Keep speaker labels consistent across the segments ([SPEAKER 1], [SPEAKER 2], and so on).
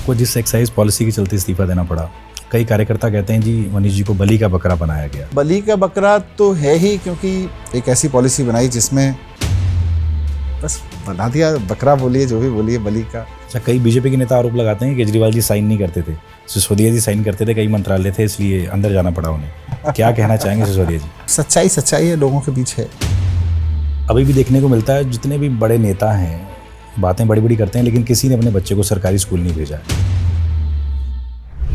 [SPEAKER 1] आपको जिस excise policy के चलते इस्तीफा देना पड़ा, कई कार्यकर्ता कहते हैं जी मनीष जी को बलि का बकरा बनाया गया।
[SPEAKER 2] बलि का बकरा तो है ही, क्योंकि एक ऐसी पॉलिसी बनाई जिसमें बस बना दिया, बकरा बोलिए जो भी बोलिए, बलि का।
[SPEAKER 1] अच्छा, कई बीजेपी के नेता आरोप लगाते हैं कि केजरीवाल जी साइन नहीं करते थे, सिसोदिया जी साइन करते थे, कई मंत्रालय थे इसलिए अंदर जाना पड़ा उन्हें। क्या कहना चाहेंगे सिसोदिया जी?
[SPEAKER 2] सच्चाई है, लोगों के बीच है।
[SPEAKER 1] अभी भी देखने को मिलता है जितने भी बड़े नेता हैं बातें बड़ी बड़ी करते हैं, लेकिन किसी ने अपने बच्चे को सरकारी स्कूल नहीं भेजा है।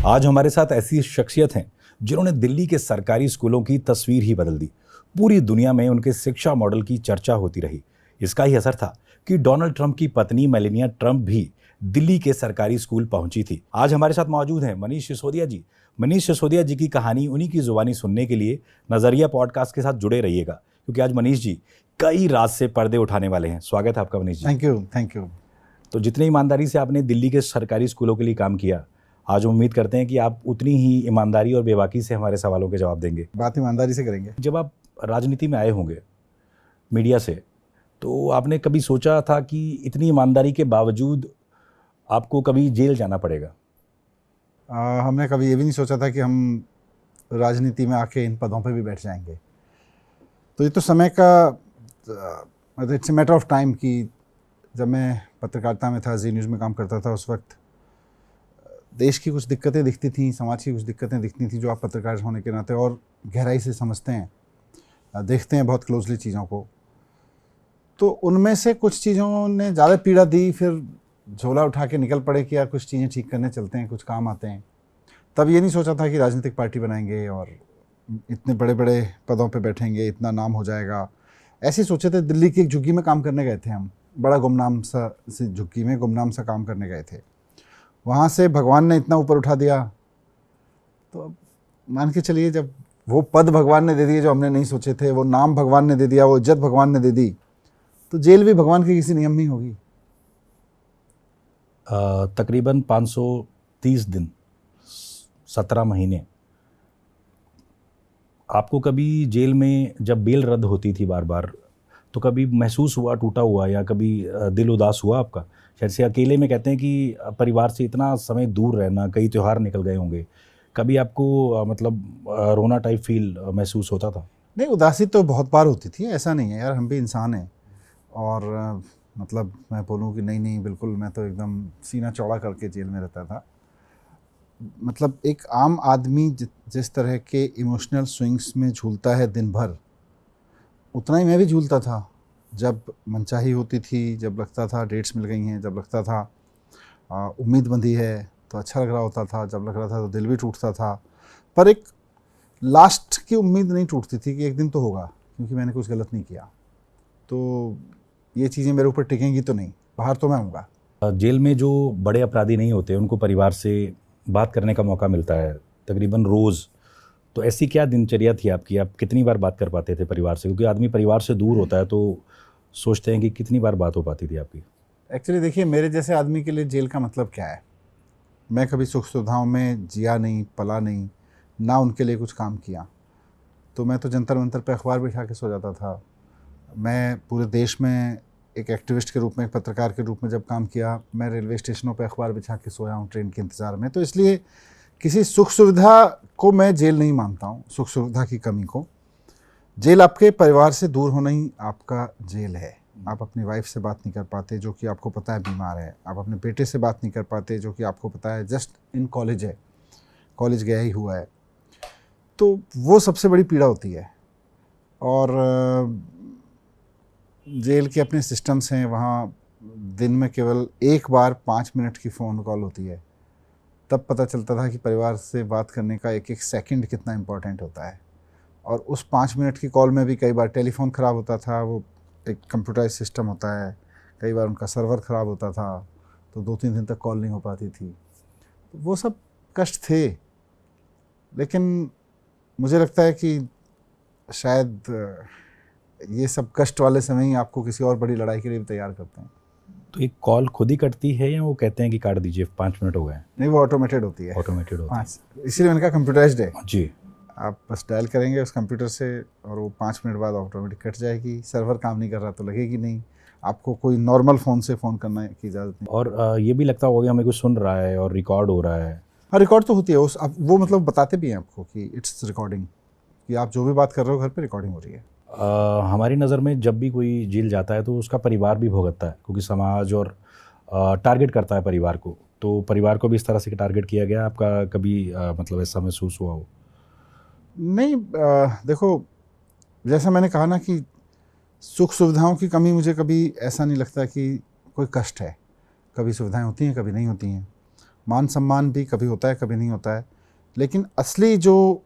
[SPEAKER 1] आज हमारे साथ ऐसी शख्सियत हैं जिन्होंने दिल्ली के सरकारी स्कूलों की तस्वीर ही बदल दी। पूरी दुनिया में उनके शिक्षा मॉडल की चर्चा होती रही। इसका ही असर था कि डोनाल्ड ट्रंप की पत्नी मेलानिया ट्रंप भी दिल्ली के सरकारी स्कूल पहुंची थी। आज हमारे साथ मौजूद हैं मनीष सिसोदिया जी। मनीष सिसोदिया जी की कहानी उन्हीं की जुबानी सुनने के लिए नजरिया पॉडकास्ट के साथ जुड़े रहिएगा, क्योंकि आज मनीष जी कई राज से पर्दे उठाने वाले हैं। स्वागत है आपका मनीष जी।
[SPEAKER 2] Thank you.
[SPEAKER 1] तो जितनी ईमानदारी से आपने दिल्ली के सरकारी स्कूलों के लिए काम किया, आज उम्मीद करते हैं कि आप उतनी ही ईमानदारी और बेबाकी से हमारे सवालों के जवाब देंगे।
[SPEAKER 2] बात ईमानदारी से करेंगे।
[SPEAKER 1] जब आप राजनीति में आए होंगे मीडिया से, तो आपने कभी सोचा था कि इतनी ईमानदारी के बावजूद आपको कभी जेल जाना पड़ेगा?
[SPEAKER 2] हमने कभी ये भी नहीं सोचा था कि हम राजनीति में आके इन पदों पे भी बैठ जाएंगे। तो ये तो समय का, it's a matter of time कि जब मैं पत्रकारिता में था, जी न्यूज़ में काम करता था, उस वक्त देश की कुछ दिक्कतें दिखती थी, समाज की कुछ दिक्कतें दिखती थी जो आप पत्रकार होने के नाते और गहराई से समझते हैं, देखते हैं बहुत क्लोजली चीज़ों को। तो उनमें से कुछ चीज़ों ने ज़्यादा पीड़ा दी, फिर झोला उठा के निकल पड़े कि यार कुछ चीज़ें ठीक करने चलते हैं, कुछ काम आते हैं। तब ये नहीं सोचा था कि राजनीतिक पार्टी बनाएंगे और इतने बड़े बड़े पदों पे बैठेंगे, इतना नाम हो जाएगा। ऐसे सोचे थे। दिल्ली की एक झुग्गी में काम करने गए थे हम, बड़ा गुमनाम सा झुग्गी में गुमनाम सा काम करने गए थे। वहाँ से भगवान ने इतना ऊपर उठा दिया, तो अब मान के चलिए जब वो पद भगवान ने दे दिए जो हमने नहीं सोचे थे, वो नाम भगवान ने दे दिया, वो इज्जत भगवान ने दे दी, तो जेल भी भगवान के किसी नियम में ही होगी।
[SPEAKER 1] तकरीबन 530 दिन, 17 महीने। आपको कभी जेल में जब बेल रद्द होती थी बार बार, तो कभी महसूस हुआ टूटा हुआ, या कभी दिल उदास हुआ आपका? जैसे अकेले में कहते हैं कि परिवार से इतना समय दूर रहना, कई त्यौहार निकल गए होंगे, कभी आपको रोना टाइप फील महसूस होता था?
[SPEAKER 2] नहीं, उदासी तो बहुत बार होती थी, ऐसा नहीं है यार, हम भी इंसान हैं। और मतलब मैं बोलूँ कि नहीं बिल्कुल, मैं तो एकदम सीना चौड़ा करके जेल में रहता था। मतलब एक आम आदमी जिस तरह के इमोशनल स्विंग्स में झूलता है दिन भर, उतना ही मैं भी झूलता था। जब मनचाही होती थी, जब लगता था डेट्स मिल गई हैं, जब लगता था उम्मीद बंधी है तो अच्छा लग रहा होता था, जब लग रहा था तो दिल भी टूटता था। पर एक लास्ट की उम्मीद नहीं टूटती थी कि एक दिन तो होगा, क्योंकि मैंने कुछ गलत नहीं किया, तो ये चीज़ें मेरे ऊपर टिकेंगी तो नहीं, बाहर तो मैं आऊँगा।
[SPEAKER 1] जेल में जो बड़े अपराधी नहीं होते उनको परिवार से बात करने का मौका मिलता है तकरीबन रोज़। तो ऐसी क्या दिनचर्या थी आपकी? आप कितनी बार बात कर पाते थे परिवार से? क्योंकि आदमी परिवार से दूर होता है तो सोचते हैं कि कितनी बार बात हो पाती थी आपकी?
[SPEAKER 2] एक्चुअली देखिए, मेरे जैसे आदमी के लिए जेल का मतलब क्या है? मैं कभी सुख सुविधाओं में जिया नहीं, पला नहीं, ना उनके लिए कुछ काम किया। तो मैं तो जंतर मंतर पे अखबार बिछा के सो जाता था। मैं पूरे देश में एक एक्टिविस्ट के रूप में, एक पत्रकार के रूप में जब काम किया, मैं रेलवे स्टेशनों पे अखबार बिछा के सोया हूँ ट्रेन के इंतज़ार में। तो इसलिए किसी सुख सुविधा को मैं जेल नहीं मानता हूँ, सुख सुविधा की कमी को। जेल आपके परिवार से दूर होना ही आपका जेल है। आप अपनी वाइफ से बात नहीं कर पाते जो कि आपको पता है बीमार है, आप अपने बेटे से बात नहीं कर पाते जो कि आपको पता है जस्ट इन कॉलेज है, कॉलेज गया ही हुआ है। तो वो सबसे बड़ी पीड़ा होती है। और जेल के अपने सिस्टम्स हैं, वहाँ दिन में केवल एक बार 5 मिनट की फ़ोन कॉल होती है। तब पता चलता था कि परिवार से बात करने का एक एक सेकंड कितना इम्पोर्टेंट होता है। और उस 5 मिनट की कॉल में भी कई बार टेलीफोन ख़राब होता था, वो एक कंप्यूटराइज सिस्टम होता है, कई बार उनका सर्वर ख़राब होता था, तो 2-3 दिन तक कॉल नहीं हो पाती थी। तो वो सब कष्ट थे, लेकिन मुझे लगता है कि शायद ये सब कष्ट वाले समय ही आपको किसी और बड़ी लड़ाई के लिए भी तैयार करते हैं।
[SPEAKER 1] तो एक कॉल खुद ही कटती है या वो कहते हैं कि काट दीजिए 5 मिनट हो गए?
[SPEAKER 2] नहीं, वो ऑटोमेटेड होती है।
[SPEAKER 1] ऑटोमेटेड होती है।
[SPEAKER 2] इसीलिए मैंने कहा कंप्यूटराइज्ड है
[SPEAKER 1] जी।
[SPEAKER 2] आप बस डायल करेंगे उस कंप्यूटर से और वो 5 मिनट बाद ऑटोमेटिक कट जाएगी। सर्वर काम नहीं कर रहा तो लगेगी नहीं, आपको कोई नॉर्मल फ़ोन से फ़ोन करने की इजाज़त नहीं।
[SPEAKER 1] और ये भी लगता होगा कि हमें कुछ सुन रहा है और रिकॉर्ड हो रहा है।
[SPEAKER 2] हाँ, रिकॉर्ड तो होती है उस आप वो मतलब बताते भी हैं आपको कि इट्स रिकॉर्डिंग, कि आप जो भी बात कर रहे हो घर पे रिकॉर्डिंग हो रही है।
[SPEAKER 1] हमारी नज़र में जब भी कोई जेल जाता है तो उसका परिवार भी भुगतता है, क्योंकि समाज और टारगेट करता है परिवार को। तो परिवार को भी इस तरह से टारगेट किया गया, आपका कभी मतलब ऐसा महसूस हुआ हो?
[SPEAKER 2] नहीं, देखो, जैसा मैंने कहा ना कि सुख सुविधाओं की कमी मुझे कभी ऐसा नहीं लगता कि कोई कष्ट है। कभी सुविधाएं होती हैं, कभी नहीं होती हैं। मान सम्मान भी कभी होता है, कभी नहीं होता है। लेकिन असली जो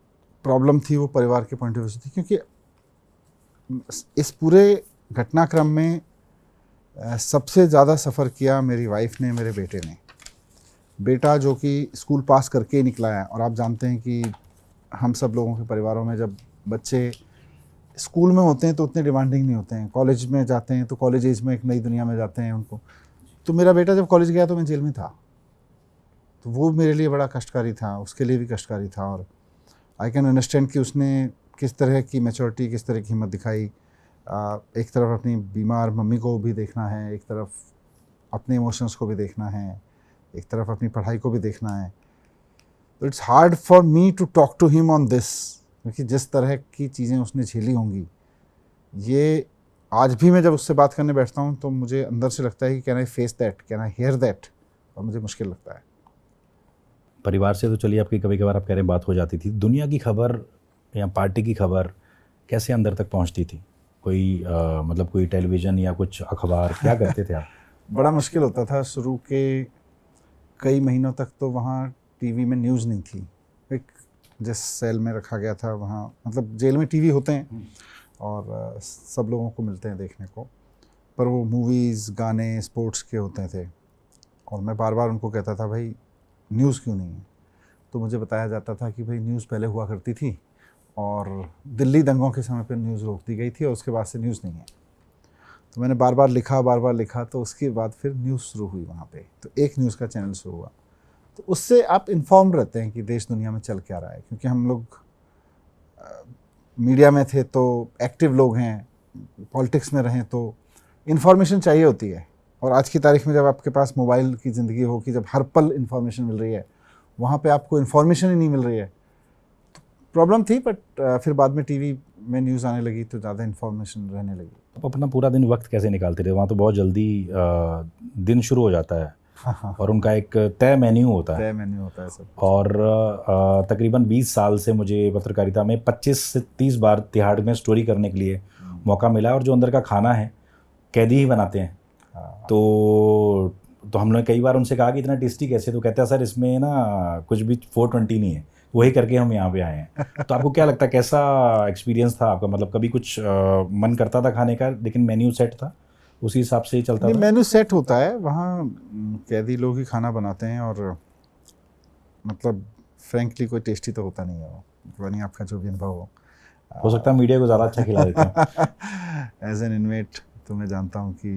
[SPEAKER 2] प्रॉब्लम थी वो परिवार के पॉइंट ऑफ व्यू से थी, क्योंकि इस पूरे घटनाक्रम में सबसे ज़्यादा सफ़र किया मेरी वाइफ ने, मेरे बेटे ने। बेटा जो कि स्कूल पास करके ही निकला है, और आप जानते हैं कि हम सब लोगों के परिवारों में जब बच्चे स्कूल में होते हैं तो उतने डिमांडिंग नहीं होते हैं, कॉलेज में जाते हैं तो कॉलेज एज में एक नई दुनिया में जाते हैं उनको। तो मेरा बेटा जब कॉलेज गया तो मैं जेल में था, तो वो मेरे लिए बड़ा कष्टकारी था, उसके लिए भी कष्टकारी था। और आई कैन अंडरस्टैंड कि उसने किस तरह की मैच्योरिटी, किस तरह की हिम्मत दिखाई। एक तरफ अपनी बीमार मम्मी को भी देखना है, एक तरफ अपने इमोशंस को भी देखना है, एक तरफ अपनी पढ़ाई को भी देखना है। तो it's hard for me to talk to him on this, क्योंकि जिस तरह की चीज़ें उसने झेली होंगी, ये आज भी मैं जब उससे बात करने बैठता हूँ तो मुझे अंदर से लगता है कि can I face that, can I hear that, और मुझे मुश्किल लगता है।
[SPEAKER 1] परिवार से तो चलिए आपकी कभी कभार आप कह रहे हैं बात हो जाती थी, दुनिया की खबर या पार्टी की खबर कैसे अंदर तक पहुंचती थी? कोई मतलब कोई टेलीविज़न या कुछ अखबार, क्या करते थे आप?
[SPEAKER 2] बड़ा मुश्किल होता था। शुरू के कई महीनों तक तो वहाँ टीवी में न्यूज़ नहीं थी। एक जिस सेल में रखा गया था वहाँ, मतलब जेल में टीवी होते हैं और सब लोगों को मिलते हैं देखने को, पर वो मूवीज़, गाने, स्पोर्ट्स के होते थे। और मैं बार बार उनको कहता था, भाई न्यूज़ क्यों नहीं है? तो मुझे बताया जाता था कि भाई न्यूज़ पहले हुआ करती थी और दिल्ली दंगों के समय पर न्यूज़ रोक दी गई थी और उसके बाद से न्यूज़ नहीं है। तो मैंने बार बार लिखा, तो उसके बाद फिर न्यूज़ शुरू हुई वहाँ पे, तो एक न्यूज़ का चैनल शुरू हुआ। तो उससे आप इन्फॉर्म रहते हैं कि देश दुनिया में चल क्या रहा है, क्योंकि हम लोग मीडिया में थे तो एक्टिव लोग हैं, पॉलिटिक्स में रहें तो इन्फॉर्मेशन चाहिए होती है। और आज की तारीख में जब आपके पास मोबाइल की ज़िंदगी हो कि जब हर पल इन्फॉर्मेशन मिल रही है, वहाँ पे आपको इन्फॉर्मेशन ही नहीं मिल रही है, तो प्रॉब्लम थी। बट फिर बाद में टीवी में न्यूज़ आने लगी तो ज़्यादा इन्फॉर्मेशन रहने लगी।
[SPEAKER 1] आप अपना पूरा दिन वक्त कैसे निकालते थे? वहाँ तो बहुत जल्दी दिन शुरू हो जाता है।
[SPEAKER 2] हाँ,
[SPEAKER 1] और उनका एक तय मेन्यू होता है।
[SPEAKER 2] तय मेन्यू होता है सब।
[SPEAKER 1] और तकरीबन 20 साल से मुझे पत्रकारिता में 25 से 30 बार तिहाड़ में स्टोरी करने के लिए मौका मिला है, और जो अंदर का खाना है कैदी ही बनाते हैं।
[SPEAKER 2] हाँ।
[SPEAKER 1] तो हमने कई बार उनसे कहा कि इतना टेस्टी कैसे? तो कहते हैं सर इसमें ना कुछ भी 420 नहीं है, वही करके हम यहाँ पे आए हैं। तो आपको क्या लगता है, कैसा एक्सपीरियंस था आपका? मतलब कभी कुछ मन करता था खाने का, लेकिन मेन्यू सेट था, उसी हिसाब से ही चलता
[SPEAKER 2] नहीं,
[SPEAKER 1] था?
[SPEAKER 2] मेन्यू सेट होता है वहाँ, कैदी लोग ही खाना बनाते हैं, और मतलब फ्रेंकली कोई टेस्टी तो होता नहीं है वो, पता नहीं आपका जो भी अनुभव
[SPEAKER 1] हो सकता है मीडिया को ज़्यादा अच्छा खिला देते हैं।
[SPEAKER 2] एज एन इनमेट तो मैं जानता हूँ कि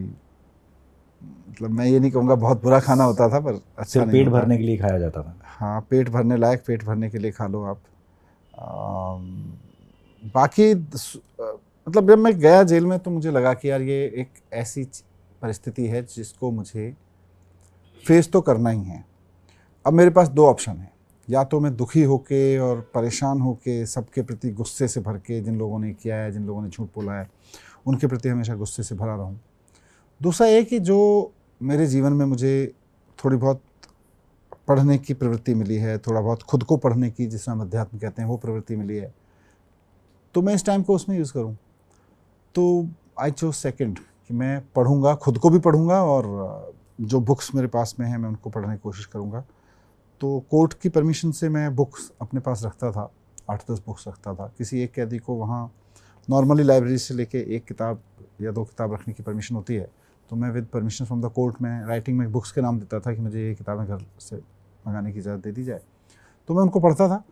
[SPEAKER 2] मतलब मैं ये नहीं कहूँगा बहुत बुरा खाना होता था, पर अच्छा
[SPEAKER 1] सिर्फ
[SPEAKER 2] नहीं
[SPEAKER 1] पेट
[SPEAKER 2] होता।
[SPEAKER 1] भरने के लिए खाया जाता था।
[SPEAKER 2] हाँ, पेट भरने लायक, पेट भरने के लिए खा लो आप। बाकी मतलब जब मैं गया जेल में तो मुझे लगा कि यार ये एक ऐसी परिस्थिति है जिसको मुझे फेस तो करना ही है। अब मेरे पास दो ऑप्शन हैं, या तो मैं दुखी होके और परेशान होके सबके प्रति गुस्से से भर के, जिन लोगों ने किया है, जिन लोगों ने झूठ बोला है, उनके प्रति हमेशा गुस्से से भरा रहूं। दूसरा ये कि जो मेरे जीवन में मुझे थोड़ी बहुत पढ़ने की प्रवृत्ति मिली है, थोड़ा बहुत खुद को पढ़ने की, जिसमें हम अध्यात्म कहते हैं, वो प्रवृत्ति मिली है, तो मैं इस टाइम को उसमें यूज़ करूं। तो आई चोज सेकंड, कि मैं पढ़ूंगा, खुद को भी पढ़ूंगा, और जो बुक्स मेरे पास में हैं मैं उनको पढ़ने की कोशिश करूंगा। तो कोर्ट की परमिशन से मैं बुक्स अपने पास रखता था, 8-10 बुक्स रखता था। किसी एक कैदी को वहाँ नॉर्मली लाइब्रेरी से लेके एक किताब या 2 किताब रखने की परमिशन होती है, तो मैं with permission from the court में राइटिंग में बुक्स के नाम देता था कि मुझे ये किताबें घर से मंगाने की इजाज़त दे दी जाए। तो मैं उनको पढ़ता था,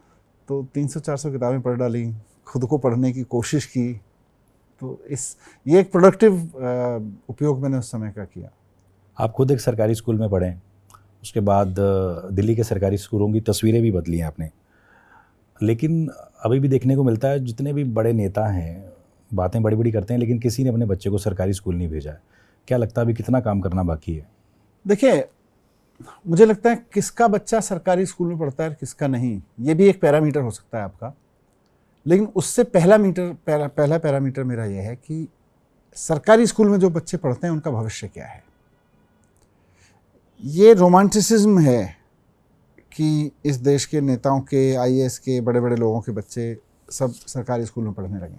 [SPEAKER 2] तो 300-400 किताबें पढ़ डाली, खुद को पढ़ने की कोशिश की। तो ये एक प्रोडक्टिव उपयोग मैंने उस समय का किया।
[SPEAKER 1] आप खुद एक सरकारी स्कूल में पढ़े, उसके बाद दिल्ली के सरकारी स्कूलों की तस्वीरें भी बदली हैं आपने, लेकिन अभी भी देखने को मिलता है जितने भी बड़े नेता हैं बातें बड़ी बड़ी करते हैं, लेकिन किसी ने अपने बच्चे को सरकारी स्कूल नहीं भेजा है। क्या लगता है अभी कितना काम करना बाकी है?
[SPEAKER 2] देखिए, मुझे लगता है किसका बच्चा सरकारी स्कूल में पढ़ता है किसका नहीं, ये भी एक पैरामीटर हो सकता है आपका। लेकिन उससे पहला पैरामीटर मेरा यह है कि सरकारी स्कूल में जो बच्चे पढ़ते हैं उनका भविष्य क्या है। ये रोमांटिसिज्म है कि इस देश के नेताओं के, आईएएस के, बड़े बड़े लोगों के बच्चे सब सरकारी स्कूल में पढ़ने लगे।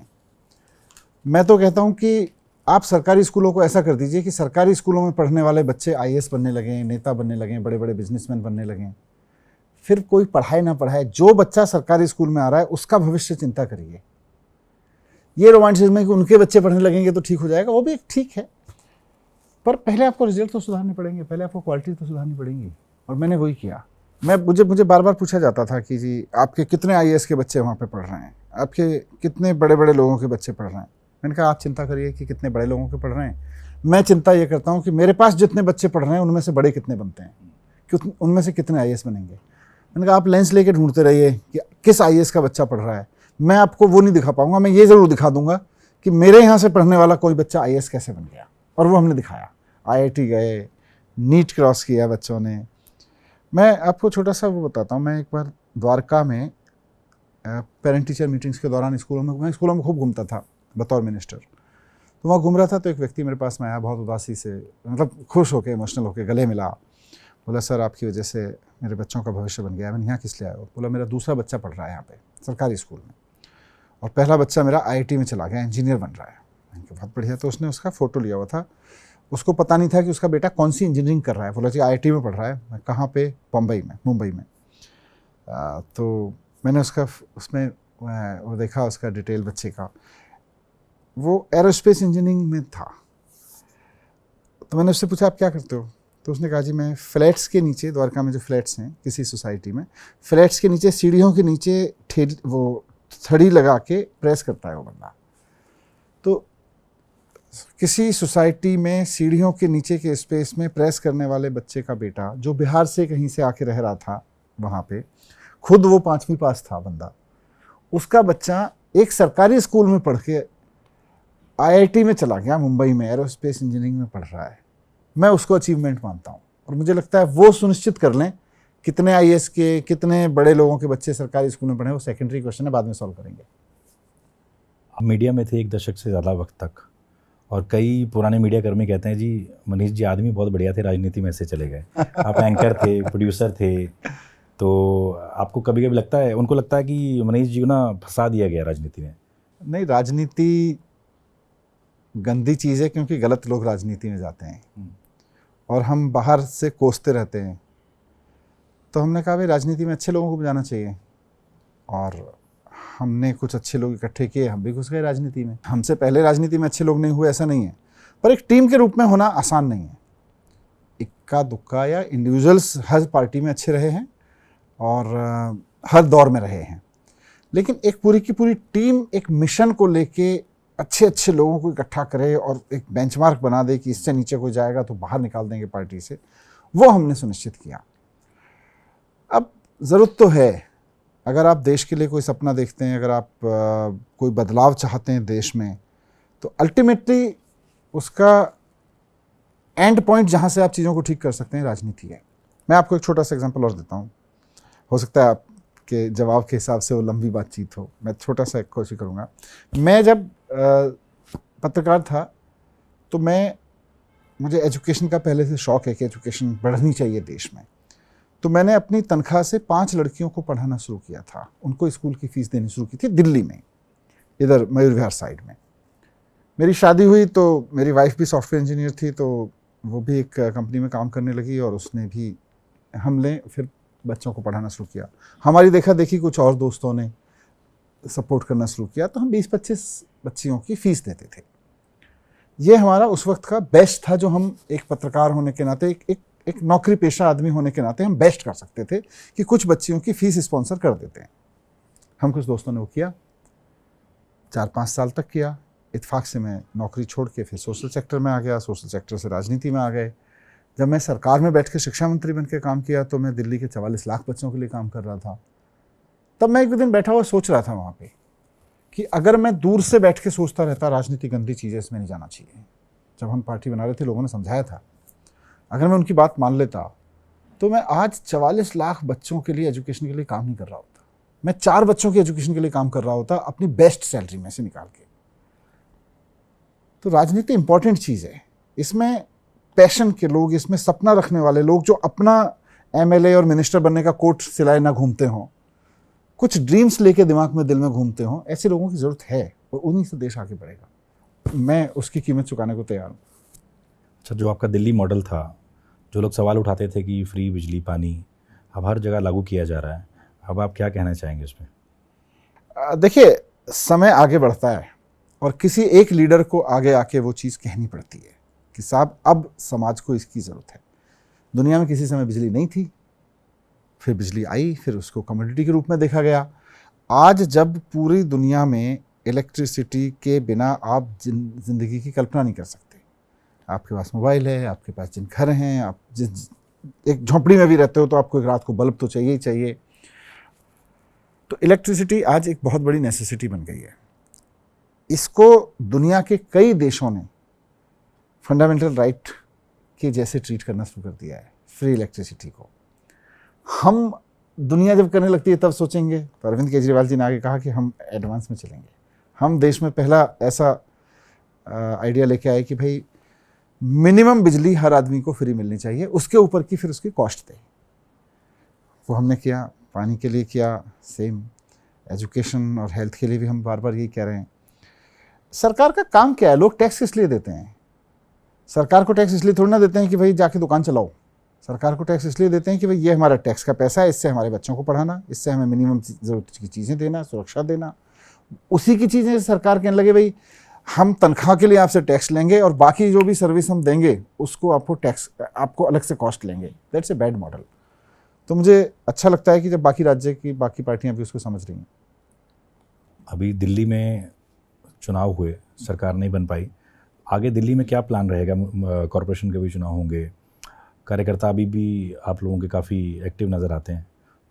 [SPEAKER 2] मैं तो कहता हूँ कि आप सरकारी स्कूलों को ऐसा कर दीजिए कि सरकारी स्कूलों में पढ़ने वाले बच्चे आईएएस बनने लगें, नेता बनने लगें, बड़े बड़े बिजनेसमैन बनने लगें। फिर कोई पढ़ाए ना पढ़ाए, जो बच्चा सरकारी स्कूल में आ रहा है उसका भविष्य चिंता करिए। ये रोमांटिसिज्म है कि उनके बच्चे पढ़ने लगेंगे तो ठीक हो जाएगा, वो भी ठीक है, पर पहले आपको रिजल्ट तो सुधारने पड़ेंगे, पहले आपको क्वालिटी तो सुधारनी पड़ेगी। और मैंने वही किया। मुझे बार बार पूछा जाता था कि जी आपके कितने आईएएस के बच्चे वहाँ पे पढ़ रहे हैं, आपके कितने बड़े बड़े लोगों के बच्चे पढ़ रहे हैं। मैंने कहा आप चिंता करिए कि कितने बड़े लोगों के पढ़ रहे हैं, मैं चिंता ये करता हूँ कि मेरे पास जितने बच्चे पढ़ रहे हैं उनमें से बड़े कितने बनते हैं, कि उनमें से कितने आईएएस बनेंगे। मैंने कहा आप लेंस लेके ढूंढते रहिए कि किस आईएएस का बच्चा पढ़ रहा है, मैं आपको वो नहीं दिखा पाऊंगा, मैं ये ज़रूर दिखा दूंगा कि मेरे यहाँ से पढ़ने वाला कोई बच्चा आईएएस कैसे बन गया। और वो हमने दिखाया, आईआईटी गए, नीट क्रॉस किया बच्चों ने। मैं आपको छोटा सा वो बताता हूँ, मैं एक बार द्वारका में पेरेंट टीचर मीटिंग्स के दौरान स्कूलों में खूब घूमता था बतौर मिनिस्टर। तो वहाँ घूम रहा था तो एक व्यक्ति मेरे पास में आया, बहुत उदासी से, मतलब खुश होकर, इमोशनल होकर गले मिला। बोला सर आपकी वजह से मेरे बच्चों का भविष्य बन गया। मैंने यहाँ किस लिए आया हो? बोला मेरा दूसरा बच्चा पढ़ रहा है यहाँ पे सरकारी स्कूल में, और पहला बच्चा मेरा आईआईटी में चला गया, इंजीनियर बन रहा है। मैंने कहा बहुत बढ़िया। तो उसने उसका फ़ोटो लिया हुआ था, उसको पता नहीं था कि उसका बेटा कौन सी इंजीनियरिंग कर रहा है। बोला जी आईआईटी में पढ़ रहा है। मैं कहाँ पे? मुंबई में। तो मैंने उसका उसमें वो देखा, उसका डिटेल बच्चे का, वो एरोस्पेस इंजीनियरिंग में था। तो मैंने उससे पूछा आप क्या करते हो? तो उसने कहा जी मैं फ्लैट्स के नीचे, द्वारका में जो फ्लैट्स हैं किसी सोसाइटी में, फ्लैट्स के नीचे, सीढ़ियों के नीचे वो थड़ी लगा के प्रेस करता है वो बंदा। तो किसी सोसाइटी में सीढ़ियों के नीचे के स्पेस में प्रेस करने वाले बच्चे का बेटा, जो बिहार से कहीं से आके रह रहा था वहाँ पे, खुद वो 5वीं पास था बंदा, उसका बच्चा एक सरकारी स्कूल में पढ़ के आईआईटी में चला गया, मुंबई में एरोस्पेस इंजीनियरिंग में पढ़ रहा है। मैं उसको अचीवमेंट मानता हूँ। और मुझे लगता है वो सुनिश्चित कर लें कितने आईएएस के, कितने बड़े लोगों के बच्चे सरकारी स्कूल में पढ़े, वो सेकेंडरी क्वेश्चन है, बाद में सॉल्व करेंगे।
[SPEAKER 1] आप मीडिया में थे 1 दशक से ज़्यादा वक्त तक, और कई पुराने मीडिया कर्मी कहते हैं जी मनीष जी आदमी बहुत बढ़िया थे, राजनीति में ऐसे चले गए। आप एंकर थे, प्रोड्यूसर थे, तो आपको कभी कभी लगता है, उनको लगता है कि मनीष जी को ना फंसा दिया गया राजनीति में?
[SPEAKER 2] नहीं, राजनीति गंदी चीज़ है क्योंकि गलत लोग राजनीति में जाते हैं और हम बाहर से कोसते रहते हैं। तो हमने कहा भाई राजनीति में अच्छे लोगों को बजाना चाहिए, और हमने कुछ अच्छे लोग इकट्ठे किए, हम भी घुस गए राजनीति में। हमसे पहले राजनीति में अच्छे लोग नहीं हुए ऐसा नहीं है, पर एक टीम के रूप में होना आसान नहीं है। इक्का दुक्का या इंडिविजुअल्स हर पार्टी में अच्छे रहे हैं और हर दौर में रहे हैं, लेकिन एक पूरी की पूरी टीम एक मिशन को लेके अच्छे अच्छे लोगों को इकट्ठा करे और एक बेंचमार्क बना दे कि इससे नीचे कोई जाएगा तो बाहर निकाल देंगे पार्टी से, वो हमने सुनिश्चित किया। अब ज़रूरत तो है, अगर आप देश के लिए कोई सपना देखते हैं, अगर आप कोई बदलाव चाहते हैं देश में, तो अल्टीमेटली उसका एंड पॉइंट जहाँ से आप चीज़ों को ठीक कर सकते हैं राजनीति है। मैं आपको एक छोटा सा एग्जांपल और देता हूँ, हो सकता है आपके जवाब के हिसाब से वो लंबी बातचीत हो, मैं छोटा सा कोशिश करूँगा। मैं जब पत्रकार था तो मुझे एजुकेशन का पहले से शौक़ है कि एजुकेशन बढ़नी चाहिए देश में। तो मैंने अपनी तनख्वाह से 5 लड़कियों को पढ़ाना शुरू किया था, उनको स्कूल की फ़ीस देनी शुरू की थी दिल्ली में, इधर मयूर विहार साइड में। मेरी शादी हुई तो मेरी वाइफ भी सॉफ्टवेयर इंजीनियर थी, तो वो भी एक कंपनी में काम करने लगी और उसने भी, हमने फिर बच्चों को पढ़ाना शुरू किया। हमारी देखा देखी कुछ और दोस्तों ने सपोर्ट करना शुरू किया, तो हम 20-25 बच्चियों की फ़ीस देते थे। ये हमारा उस वक्त का बेस्ट था, जो हम एक पत्रकार होने के नाते, एक नौकरी पेशा आदमी होने के नाते हम बेस्ट कर सकते थे कि कुछ बच्चियों की फ़ीस स्पॉन्सर कर देते हैं। हम कुछ दोस्तों ने वो किया, 4-5 साल तक किया। इत्तेफाक से मैं नौकरी छोड़ के फिर सोशल सेक्टर में आ गया, सोशल सेक्टर से राजनीति में आ गए। जब मैं सरकार में बैठ के शिक्षा मंत्री बन के काम किया तो मैं दिल्ली के 44 लाख बच्चों के लिए काम कर रहा था। तब मैं एक दिन बैठा हुआ सोच रहा था वहाँ पे कि अगर मैं दूर से बैठ के सोचता रहता राजनीति गंदी चीज़ है, इसमें नहीं जाना चाहिए, जब हम पार्टी बना रहे थे लोगों ने समझाया था, अगर मैं उनकी बात मान लेता तो मैं आज 44 लाख बच्चों के लिए एजुकेशन के लिए काम नहीं कर रहा होता। मैं 4 बच्चों के एजुकेशन के लिए काम कर रहा होता अपनी बेस्ट सैलरी में से निकाल के। तो राजनीति इंपॉर्टेंट चीज़ है, इसमें पैशन के लोग, इसमें सपना रखने वाले लोग जो अपना एमएलए और मिनिस्टर बनने का कोट सिलाए ना घूमते हों, कुछ ड्रीम्स लेके दिमाग में दिल में घूमते हों, ऐसे लोगों की ज़रूरत है और उन्हीं से देश आगे बढ़ेगा। मैं उसकी कीमत चुकाने को तैयार हूँ।
[SPEAKER 1] अच्छा, जो आपका दिल्ली मॉडल था, जो लोग सवाल उठाते थे कि फ्री बिजली पानी अब हर जगह लागू किया जा रहा है, अब आप क्या कहना चाहेंगे उसमें?
[SPEAKER 2] देखिए, समय आगे बढ़ता है और किसी एक लीडर को आगे आके वो चीज़ कहनी पड़ती है कि साहब अब समाज को इसकी ज़रूरत है। दुनिया में किसी समय बिजली नहीं थी, फिर बिजली आई, फिर उसको कमोडिटी के रूप में देखा गया। आज जब पूरी दुनिया में इलेक्ट्रिसिटी के बिना आप ज़िंदगी की कल्पना नहीं कर सकते, आपके पास मोबाइल है, आपके पास जिन घर हैं, आप जिस एक झोंपड़ी में भी रहते हो तो आपको एक रात को बल्ब तो चाहिए ही चाहिए। तो इलेक्ट्रिसिटी आज एक बहुत बड़ी नेसेसिटी बन गई है। इसको दुनिया के कई देशों ने फंडामेंटल राइट के जैसे ट्रीट करना शुरू कर दिया है, फ्री इलेक्ट्रिसिटी को। हम दुनिया जब करने लगती है तब सोचेंगे, तो अरविंद केजरीवाल जी ने आगे कहा कि हम एडवांस में चलेंगे। हम देश में पहला ऐसा आइडिया लेके आए कि भाई मिनिमम बिजली हर आदमी को फ्री मिलनी चाहिए, उसके ऊपर की फिर उसकी कॉस्ट दे। वो हमने किया, पानी के लिए किया, सेम एजुकेशन और हेल्थ के लिए भी हम बार बार यही कह रहे हैं। सरकार का काम क्या है? लोग टैक्स किस लिए देते हैं? सरकार को टैक्स इसलिए थोड़ी ना देते हैं कि भाई जाके दुकान चलाओ। सरकार को टैक्स इसलिए देते हैं कि भाई ये हमारा टैक्स का पैसा है, इससे हमारे बच्चों को पढ़ाना, इससे हमें मिनिमम ज़रूरत की चीज़ें देना, सुरक्षा देना। उसी की चीज़ें सरकार कहने लगे भाई हम तनख्वाह के लिए आपसे टैक्स लेंगे और बाकी जो भी सर्विस हम देंगे उसको आपको अलग से कॉस्ट लेंगे। That's a bad model. तो मुझे अच्छा लगता है कि जब बाकी राज्य की बाकी पार्टियां भी उसको समझ रही हैं।
[SPEAKER 1] अभी दिल्ली में चुनाव हुए, सरकार नहीं बन पाई, आगे दिल्ली में क्या प्लान रहेगा? कॉरपोरेशन के भी चुनाव होंगे, कार्यकर्ता अभी भी आप लोगों के काफ़ी एक्टिव नज़र आते हैं,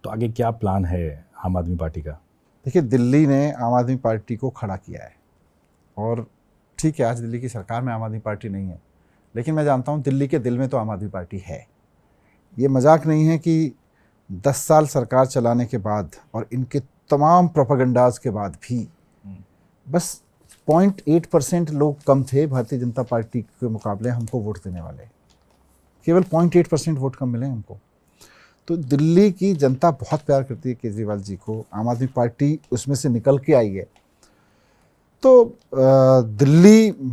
[SPEAKER 1] तो आगे क्या प्लान है आम आदमी पार्टी का?
[SPEAKER 2] देखिए, दिल्ली ने आम आदमी पार्टी को खड़ा किया है और ठीक है, आज दिल्ली की सरकार में आम आदमी पार्टी नहीं है, लेकिन मैं जानता हूँ दिल्ली के दिल में तो आम आदमी पार्टी है। ये मजाक नहीं है कि 10 साल सरकार चलाने के बाद और इनके तमाम प्रोपेगेंडाज के बाद भी बस 0.8% लोग कम थे भारतीय जनता पार्टी के मुकाबले हमको वोट देने वाले। केवल 0.8% वोट कम मिले हमको। तो दिल्ली की जनता बहुत प्यार करती है केजरीवाल जी को, आम आदमी पार्टी उसमें से निकल के आई है। तो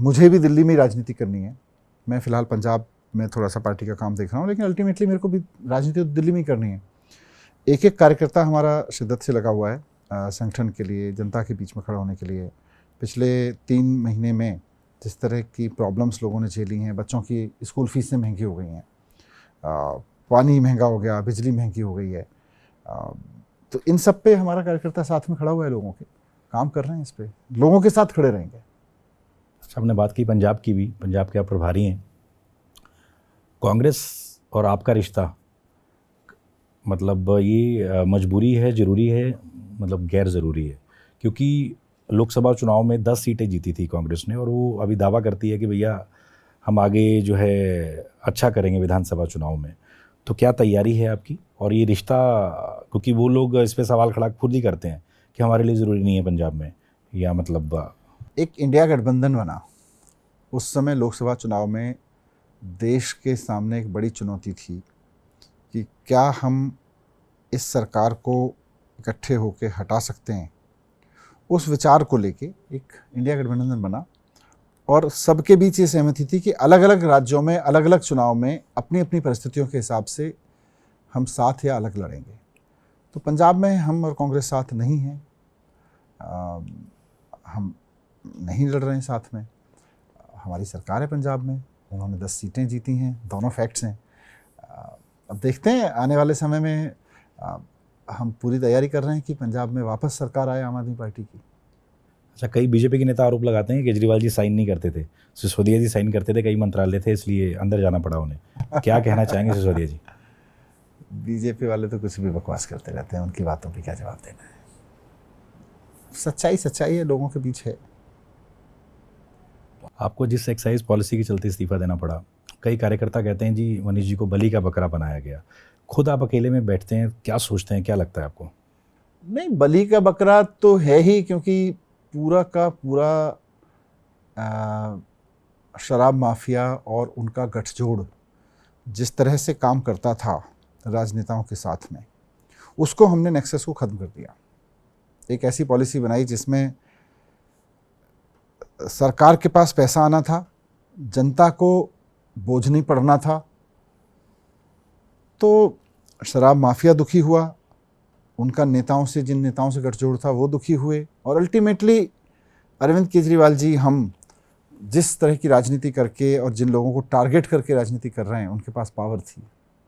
[SPEAKER 2] मुझे भी दिल्ली में ही राजनीति करनी है। मैं फ़िलहाल पंजाब में थोड़ा सा पार्टी का काम देख रहा हूँ, लेकिन अल्टीमेटली मेरे को भी राजनीति तो दिल्ली में ही करनी है। एक एक कार्यकर्ता हमारा शिद्दत से लगा हुआ है संगठन के लिए, जनता के बीच में खड़ा होने के लिए। पिछले 3 महीने में जिस तरह की प्रॉब्लम्स लोगों ने झेली हैं, बच्चों की स्कूल फीसें महंगी हो गई हैं, पानी महंगा हो गया, बिजली महंगी हो गई है, तो इन सब पे हमारा कार्यकर्ता साथ में खड़ा हुआ है, लोगों के काम कर रहे हैं, इस पे लोगों के साथ खड़े रहेंगे।
[SPEAKER 1] अच्छा, आपने बात की पंजाब की भी, पंजाब के आप प्रभारी हैं। कांग्रेस और आपका रिश्ता, मतलब ये मजबूरी है, ज़रूरी है, मतलब गैर ज़रूरी है? क्योंकि लोकसभा चुनाव में 10 सीटें जीती थी कांग्रेस ने और वो अभी दावा करती है कि भैया हम आगे जो है अच्छा करेंगे विधानसभा चुनाव में। तो क्या तैयारी है आपकी? और ये रिश्ता, क्योंकि वो लोग इस पे सवाल खड़ा खुद ही करते हैं कि हमारे लिए ज़रूरी नहीं है पंजाब में, या मतलब
[SPEAKER 2] एक इंडिया गठबंधन बना, उस समय लोकसभा चुनाव में देश के सामने एक बड़ी चुनौती थी कि क्या हम इस सरकार को इकट्ठे होकर हटा सकते हैं। उस विचार को लेके एक इंडिया गठबंधन बना और सबके बीच ये सहमति थी कि अलग अलग राज्यों में अलग अलग चुनाव में अपनी अपनी परिस्थितियों के हिसाब से हम साथ या अलग लड़ेंगे। तो पंजाब में हम और कांग्रेस साथ नहीं हैं, हम नहीं लड़ रहे हैं साथ में। हमारी सरकार है पंजाब में, उन्होंने 10 सीटें जीती हैं, दोनों फैक्ट्स हैं। अब देखते हैं आने वाले समय में, हम पूरी तैयारी कर रहे हैं कि पंजाब में वापस सरकार आए आम आदमी पार्टी की।
[SPEAKER 1] अच्छा, कई बीजेपी के नेता आरोप लगाते हैं कि केजरीवाल जी साइन नहीं करते थे, सिसोदिया जी साइन करते थे, कई मंत्रालय थे इसलिए अंदर जाना पड़ा उन्हें। क्या कहना चाहेंगे सिसोदिया जी?
[SPEAKER 2] बीजेपी वाले तो कुछ भी बकवास करते रहते हैं, उनकी बातों पे क्या जवाब देना है। सच्चाई है, लोगों के बीच है।
[SPEAKER 1] आपको जिस एक्साइज पॉलिसी के चलते इस्तीफा देना पड़ा, कई कार्यकर्ता कहते हैं जी मनीष जी को बलि का बकरा बनाया गया। खुद आप अकेले में बैठते हैं, क्या सोचते हैं, क्या लगता है आपको?
[SPEAKER 2] नहीं, बलि का बकरा तो है ही, क्योंकि पूरा का पूरा शराब माफिया और उनका गठजोड़ जिस तरह से काम करता था राजनेताओं के साथ में, उसको हमने नेक्सस को ख़त्म कर दिया। एक ऐसी पॉलिसी बनाई जिसमें सरकार के पास पैसा आना था, जनता को बोझ नहीं पड़ना था। तो शराब माफिया दुखी हुआ, उनका नेताओं से, जिन नेताओं से गठजोड़ था वो दुखी हुए, और अल्टीमेटली अरविंद केजरीवाल जी हम जिस तरह की राजनीति करके और जिन लोगों को टारगेट करके राजनीति कर रहे हैं, उनके पास पावर थी,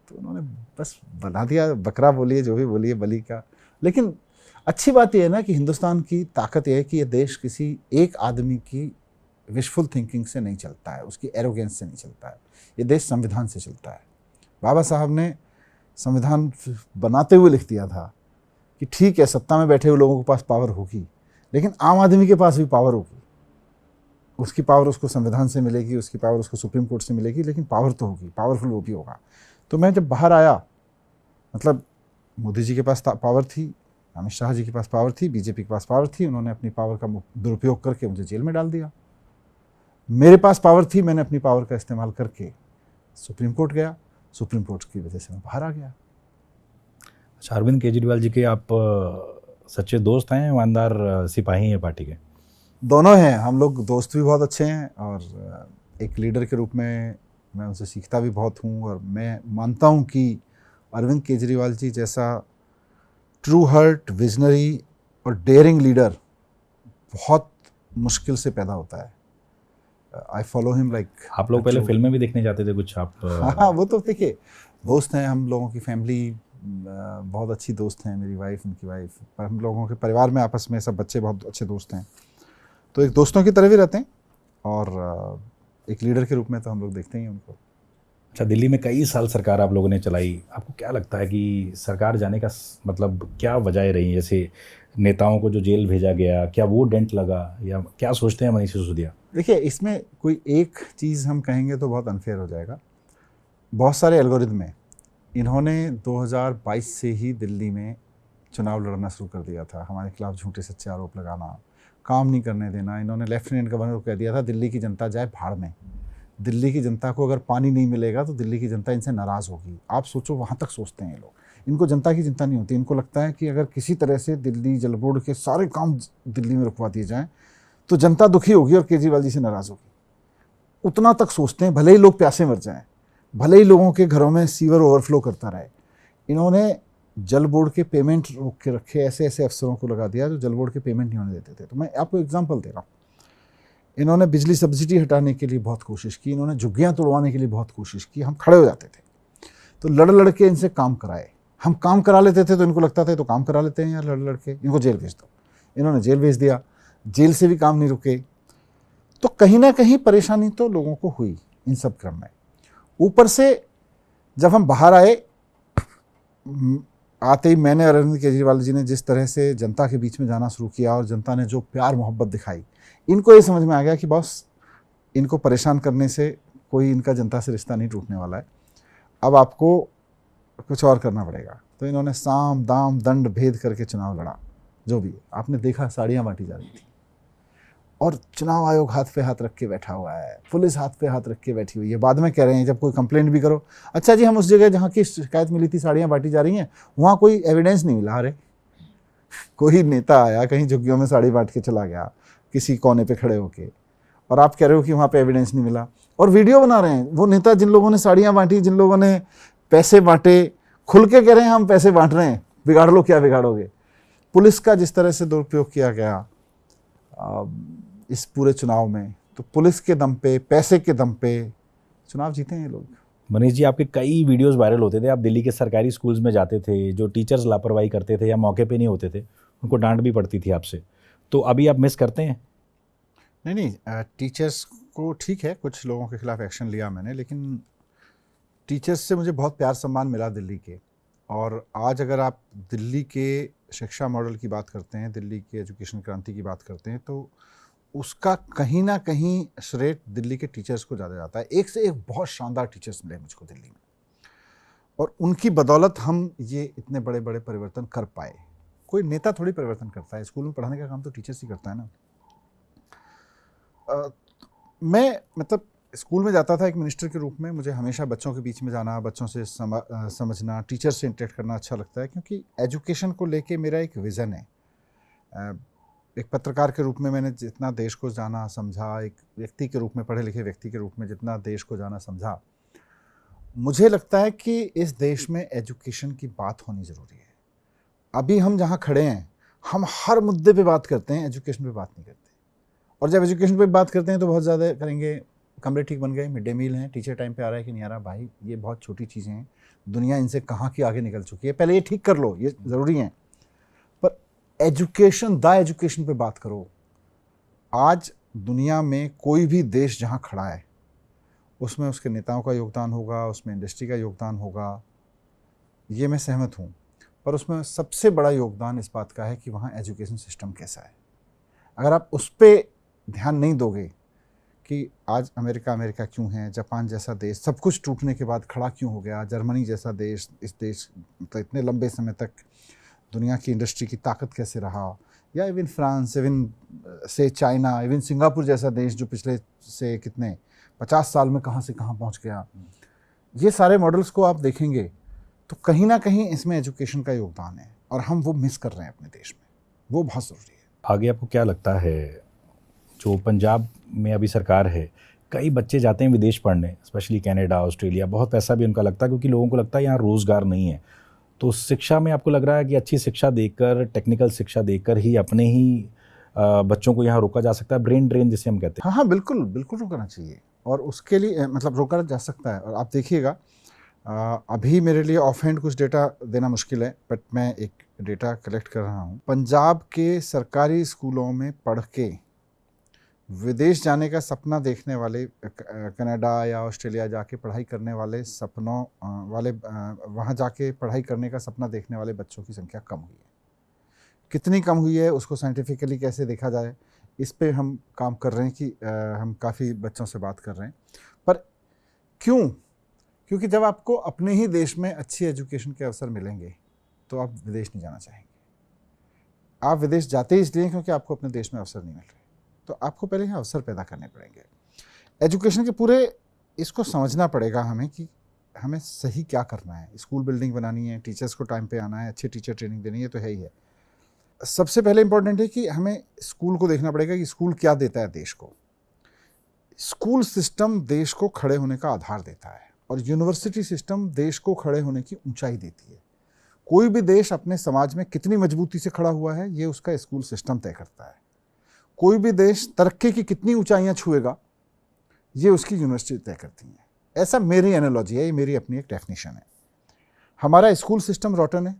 [SPEAKER 2] तो उन्होंने बस बना दिया बकरा, बोलिए जो भी बोलिए, बलि का। लेकिन अच्छी बात यह है ना कि हिंदुस्तान की ताकत यह है कि यह देश किसी एक आदमी की विशफुल थिंकिंग से नहीं चलता है, उसकी एरोगेंस से नहीं चलता है। ये देश संविधान से चलता है। बाबा साहब ने संविधान बनाते हुए लिख दिया था कि ठीक है, सत्ता में बैठे हुए लोगों के पास पावर होगी, लेकिन आम आदमी के पास भी पावर होगी। उसकी पावर उसको संविधान से मिलेगी, उसकी पावर उसको सुप्रीम कोर्ट से मिलेगी, लेकिन पावर तो होगी, पावरफुल वो भी होगा। तो मैं जब बाहर आया, मतलब मोदी जी के पास पावर थी, अमित शाह जी के पास पावर थी, बीजेपी के पास पावर थी, उन्होंने अपनी पावर का दुरुपयोग करके मुझे जेल में डाल दिया। मेरे पास पावर थी, मैंने अपनी पावर का इस्तेमाल करके सुप्रीम कोर्ट गया, सुप्रीम कोर्ट की वजह से मैं बाहर आ गया।
[SPEAKER 1] अच्छा, अरविंद केजरीवाल जी के आप सच्चे दोस्त हैं, ईमानदार सिपाही हैं पार्टी के?
[SPEAKER 2] दोनों हैं। हम लोग दोस्त भी बहुत अच्छे हैं, और एक लीडर के रूप में मैं उनसे सीखता भी बहुत हूँ। और मैं मानता हूँ कि अरविंद केजरीवाल जी जैसा ट्रू हार्ट, विजनरी और डेयरिंग लीडर बहुत मुश्किल से पैदा होता है। I follow him like.
[SPEAKER 1] आप लोग पहले फिल्में भी देखने जाते थे कुछ आप?
[SPEAKER 2] हाँ, वो तो देखिए, दोस्त हैं हम लोगों की, फैमिली बहुत अच्छी दोस्त हैं, मेरी वाइफ, उनकी वाइफ, पर हम लोगों के परिवार में आपस में सब बच्चे बहुत अच्छे दोस्त हैं, तो एक दोस्तों की तरह भी रहते हैं, और एक लीडर के रूप में तो हम लोग देखते ही हैं उनको।
[SPEAKER 1] अच्छा, दिल्ली में कई साल सरकार आप लोगों ने चलाई, आपको क्या लगता है कि सरकार जाने का मतलब क्या वजह रही? जैसे नेताओं को जो जेल भेजा गया, क्या वो डेंट लगा, या क्या सोचते हैं मनीष सिसोदिया?
[SPEAKER 2] देखिए, इसमें कोई एक चीज़ हम कहेंगे तो बहुत अनफेयर हो जाएगा। बहुत सारे एल्गोरिदम हैं। इन्होंने 2022 से ही दिल्ली में चुनाव लड़ना शुरू कर दिया था, हमारे खिलाफ झूठे सच्चे आरोप लगाना, काम नहीं करने देना। इन्होंने लेफ्टिनेंट गवर्नर को कह दिया था दिल्ली की जनता जाए भाड़ में, दिल्ली की जनता को अगर पानी नहीं मिलेगा तो दिल्ली की जनता इनसे नाराज़ होगी। आप सोचो, वहाँ तक सोचते हैं ये लोग। इनको जनता की चिंता नहीं होती, इनको लगता है कि अगर किसी तरह से दिल्ली जल बोर्ड के सारे काम दिल्ली में रुकवा दिए जाएँ तो जनता दुखी होगी और केजरीवाल जी से नाराज़ होगी। उतना तक सोचते हैं, भले ही लोग प्यासे मर जाएं, भले ही लोगों के घरों में सीवर ओवरफ्लो करता रहे। इन्होंने जल बोर्ड के पेमेंट रोक के रखे, ऐसे ऐसे अफसरों को लगा दिया जो जल बोर्ड के पेमेंट नहीं होने देते थे। तो मैं आपको एग्जांपल दे रहा हूँ। इन्होंने बिजली सब्सिडी हटाने के लिए बहुत कोशिश की, इन्होंने झुग्गियाँ तोड़वाने के लिए बहुत कोशिश की। हम खड़े हो जाते थे, तो लड़ लड़ के इनसे काम कराए। हम काम करा लेते थे तो इनको लगता था तो काम करा लेते हैं यार, लड़ लड़ के इनको जेल भेज दो। इन्होंने जेल भेज दिया, जेल से भी काम नहीं रुके। तो कहीं ना कहीं परेशानी तो लोगों को हुई इन सब क्रम में। ऊपर से जब हम बाहर आए, आते ही मैंने, अरविंद केजरीवाल जी ने जिस तरह से जनता के बीच में जाना शुरू किया और जनता ने जो प्यार मोहब्बत दिखाई, इनको ये समझ में आ गया कि बॉस, इनको परेशान करने से कोई इनका जनता से रिश्ता नहीं टूटने वाला है, अब आपको कुछ और करना पड़ेगा। तो इन्होंने साम दाम दंड भेद करके चुनाव लड़ा। जो भी आपने देखा, साड़ियाँ बांटी जा रही थी, और चुनाव आयोग हाथ पे हाथ रख के बैठा हुआ है, पुलिस हाथ पे हाथ रख के बैठी हुई है। बाद में कह रहे हैं जब कोई कंप्लेंट भी करो, अच्छा जी हम उस जगह जहाँ की शिकायत मिली थी साड़ियाँ बांटी जा रही हैं, वहाँ कोई एविडेंस नहीं मिला। अरे कोई नेता आया कहीं झुग्गियों में साड़ी बांट के चला गया किसी कोने पे खड़े होके, और आप कह रहे हो कि वहाँ पे एविडेंस नहीं मिला, और वीडियो बना रहे हैं। वो नेता जिन लोगों ने साड़ियाँ बांटी, जिन लोगों ने पैसे बांटे, खुल के कह रहे हैं हम पैसे बांट रहे हैं, बिगाड़ लो, क्या बिगाड़ोगे। पुलिस का जिस तरह से दुरुपयोग किया गया इस पूरे चुनाव में, तो पुलिस के दम पे, पैसे के दम पे चुनाव जीते हैं ये लोग।
[SPEAKER 1] मनीष जी, आपके कई वीडियोस वायरल होते थे, आप दिल्ली के सरकारी स्कूल्स में जाते थे, जो टीचर्स लापरवाही करते थे या मौके पे नहीं होते थे, उनको डांट भी पड़ती थी आपसे, तो अभी आप मिस करते हैं?
[SPEAKER 2] नहीं, टीचर्स को ठीक है, कुछ लोगों के खिलाफ एक्शन लिया मैंने, लेकिन टीचर्स से मुझे बहुत प्यार सम्मान मिला दिल्ली के। और आज अगर आप दिल्ली के शिक्षा मॉडल की बात करते हैं, दिल्ली की एजुकेशन क्रांति की बात करते हैं, तो उसका कहीं ना कहीं श्रेय दिल्ली के टीचर्स को ज़्यादा जाता है। एक से एक बहुत शानदार टीचर्स मिले मुझको दिल्ली में, और उनकी बदौलत हम ये इतने बड़े बड़े परिवर्तन कर पाए। कोई नेता थोड़ी परिवर्तन करता है, स्कूल में पढ़ाने का काम तो टीचर्स ही करता है ना। मैं मतलब स्कूल में जाता था एक मिनिस्टर के रूप में, मुझे हमेशा बच्चों के बीच में जाना, बच्चों से समझना, टीचर से इंटरेक्ट करना अच्छा लगता है, क्योंकि एजुकेशन को लेके मेरा एक विज़न है। एक पत्रकार के रूप में मैंने जितना देश को जाना समझा, एक व्यक्ति के रूप में, पढ़े लिखे व्यक्ति के रूप में जितना देश को जाना समझा, मुझे लगता है कि इस देश में एजुकेशन की बात होनी ज़रूरी है। अभी हम जहाँ खड़े हैं, हम हर मुद्दे पे बात करते हैं, एजुकेशन पे बात नहीं करते। और जब एजुकेशन पे बात करते हैं तो बहुत ज़्यादा करेंगे, कमरे ठीक बन गए, मिड डे मील हैं, टीचर टाइम पे आ रहा है कि नहीं आ रहा। भाई ये बहुत छोटी चीज़ें हैं, दुनिया इनसे कहाँ की आगे निकल चुकी है, पहले ये ठीक कर लो, ये ज़रूरी है। पर एजुकेशन, द एजुकेशन पे बात करो। आज दुनिया में कोई भी देश जहाँ खड़ा है उसमें उसके नेताओं का योगदान होगा, उसमें इंडस्ट्री का योगदान होगा, ये मैं सहमत हूँ। पर उसमें सबसे बड़ा योगदान इस बात का है कि वहाँ एजुकेशन सिस्टम कैसा है। अगर आप उस पर ध्यान नहीं दोगे कि आज अमेरिका क्यों है, जापान जैसा देश सब कुछ टूटने के बाद खड़ा क्यों हो गया, जर्मनी जैसा देश, इस देश तो इतने लंबे समय तक दुनिया की इंडस्ट्री की ताकत कैसे रहा, या इवन फ्रांस, इवन से चाइना, इवन सिंगापुर जैसा देश जो पिछले से कितने 50 साल में कहाँ से कहाँ पहुँच गया। ये सारे मॉडल्स को आप देखेंगे तो कहीं ना कहीं इसमें एजुकेशन का योगदान है, और हम वो मिस कर रहे हैं अपने देश में, वो बहुत ज़रूरी है।
[SPEAKER 1] आगे आपको क्या लगता है, जो पंजाब में अभी सरकार है, कई बच्चे जाते हैं विदेश पढ़ने, स्पेशली कनाडा, ऑस्ट्रेलिया, बहुत पैसा भी उनका लगता है क्योंकि लोगों को लगता है यहाँ रोज़गार नहीं है। तो शिक्षा में आपको लग रहा है कि अच्छी शिक्षा देकर, टेक्निकल शिक्षा देकर ही अपने ही बच्चों को यहाँ रोका जा सकता है, ब्रेन ड्रेन जिसे हम कहते हैं?
[SPEAKER 2] हाँ, बिल्कुल बिल्कुल रोकना चाहिए, और उसके लिए मतलब रोका जा सकता है। और आप देखिएगा, अभी मेरे लिए ऑफ हैंड कुछ डेटा देना मुश्किल है, बट मैं एक डेटा कलेक्ट कर रहा हूँ। पंजाब के सरकारी स्कूलों में पढ़ के विदेश जाने का सपना देखने वाले, कनाडा या ऑस्ट्रेलिया जाके पढ़ाई करने वाले वहाँ जाके पढ़ाई करने का सपना देखने वाले बच्चों की संख्या कम हुई है। कितनी कम हुई है उसको साइंटिफिकली कैसे देखा जाए, इस पे हम काम कर रहे हैं कि हम काफ़ी बच्चों से बात कर रहे हैं। पर क्यों? क्योंकि जब आपको अपने ही देश में अच्छी एजुकेशन के अवसर मिलेंगे तो आप विदेश नहीं जाना चाहेंगे। आप विदेश जाते ही इसलिए क्योंकि आपको अपने देश में अवसर नहीं मिल रहे, तो आपको पहले यहाँ अवसर पैदा करने पड़ेंगे। एजुकेशन के पूरे इसको समझना पड़ेगा हमें कि हमें सही क्या करना है। स्कूल बिल्डिंग बनानी है, टीचर्स को टाइम पे आना है, अच्छे टीचर ट्रेनिंग देनी है, तो है ही है। सबसे पहले इंपॉर्टेंट है कि हमें स्कूल को देखना पड़ेगा कि स्कूल क्या देता है देश को। स्कूल सिस्टम देश को खड़े होने का आधार देता है, और यूनिवर्सिटी सिस्टम देश को खड़े होने की ऊंचाई देती है। कोई भी देश अपने समाज में कितनी मजबूती से खड़ा हुआ है, ये उसका स्कूल सिस्टम तय करता है। कोई भी देश तरक्की की कितनी ऊंचाइयां छुएगा, ये उसकी यूनिवर्सिटी तय करती हैं। ऐसा मेरी एनालॉजी है, ये मेरी अपनी एक डेफिनेशन है। हमारा स्कूल सिस्टम रॉटन है,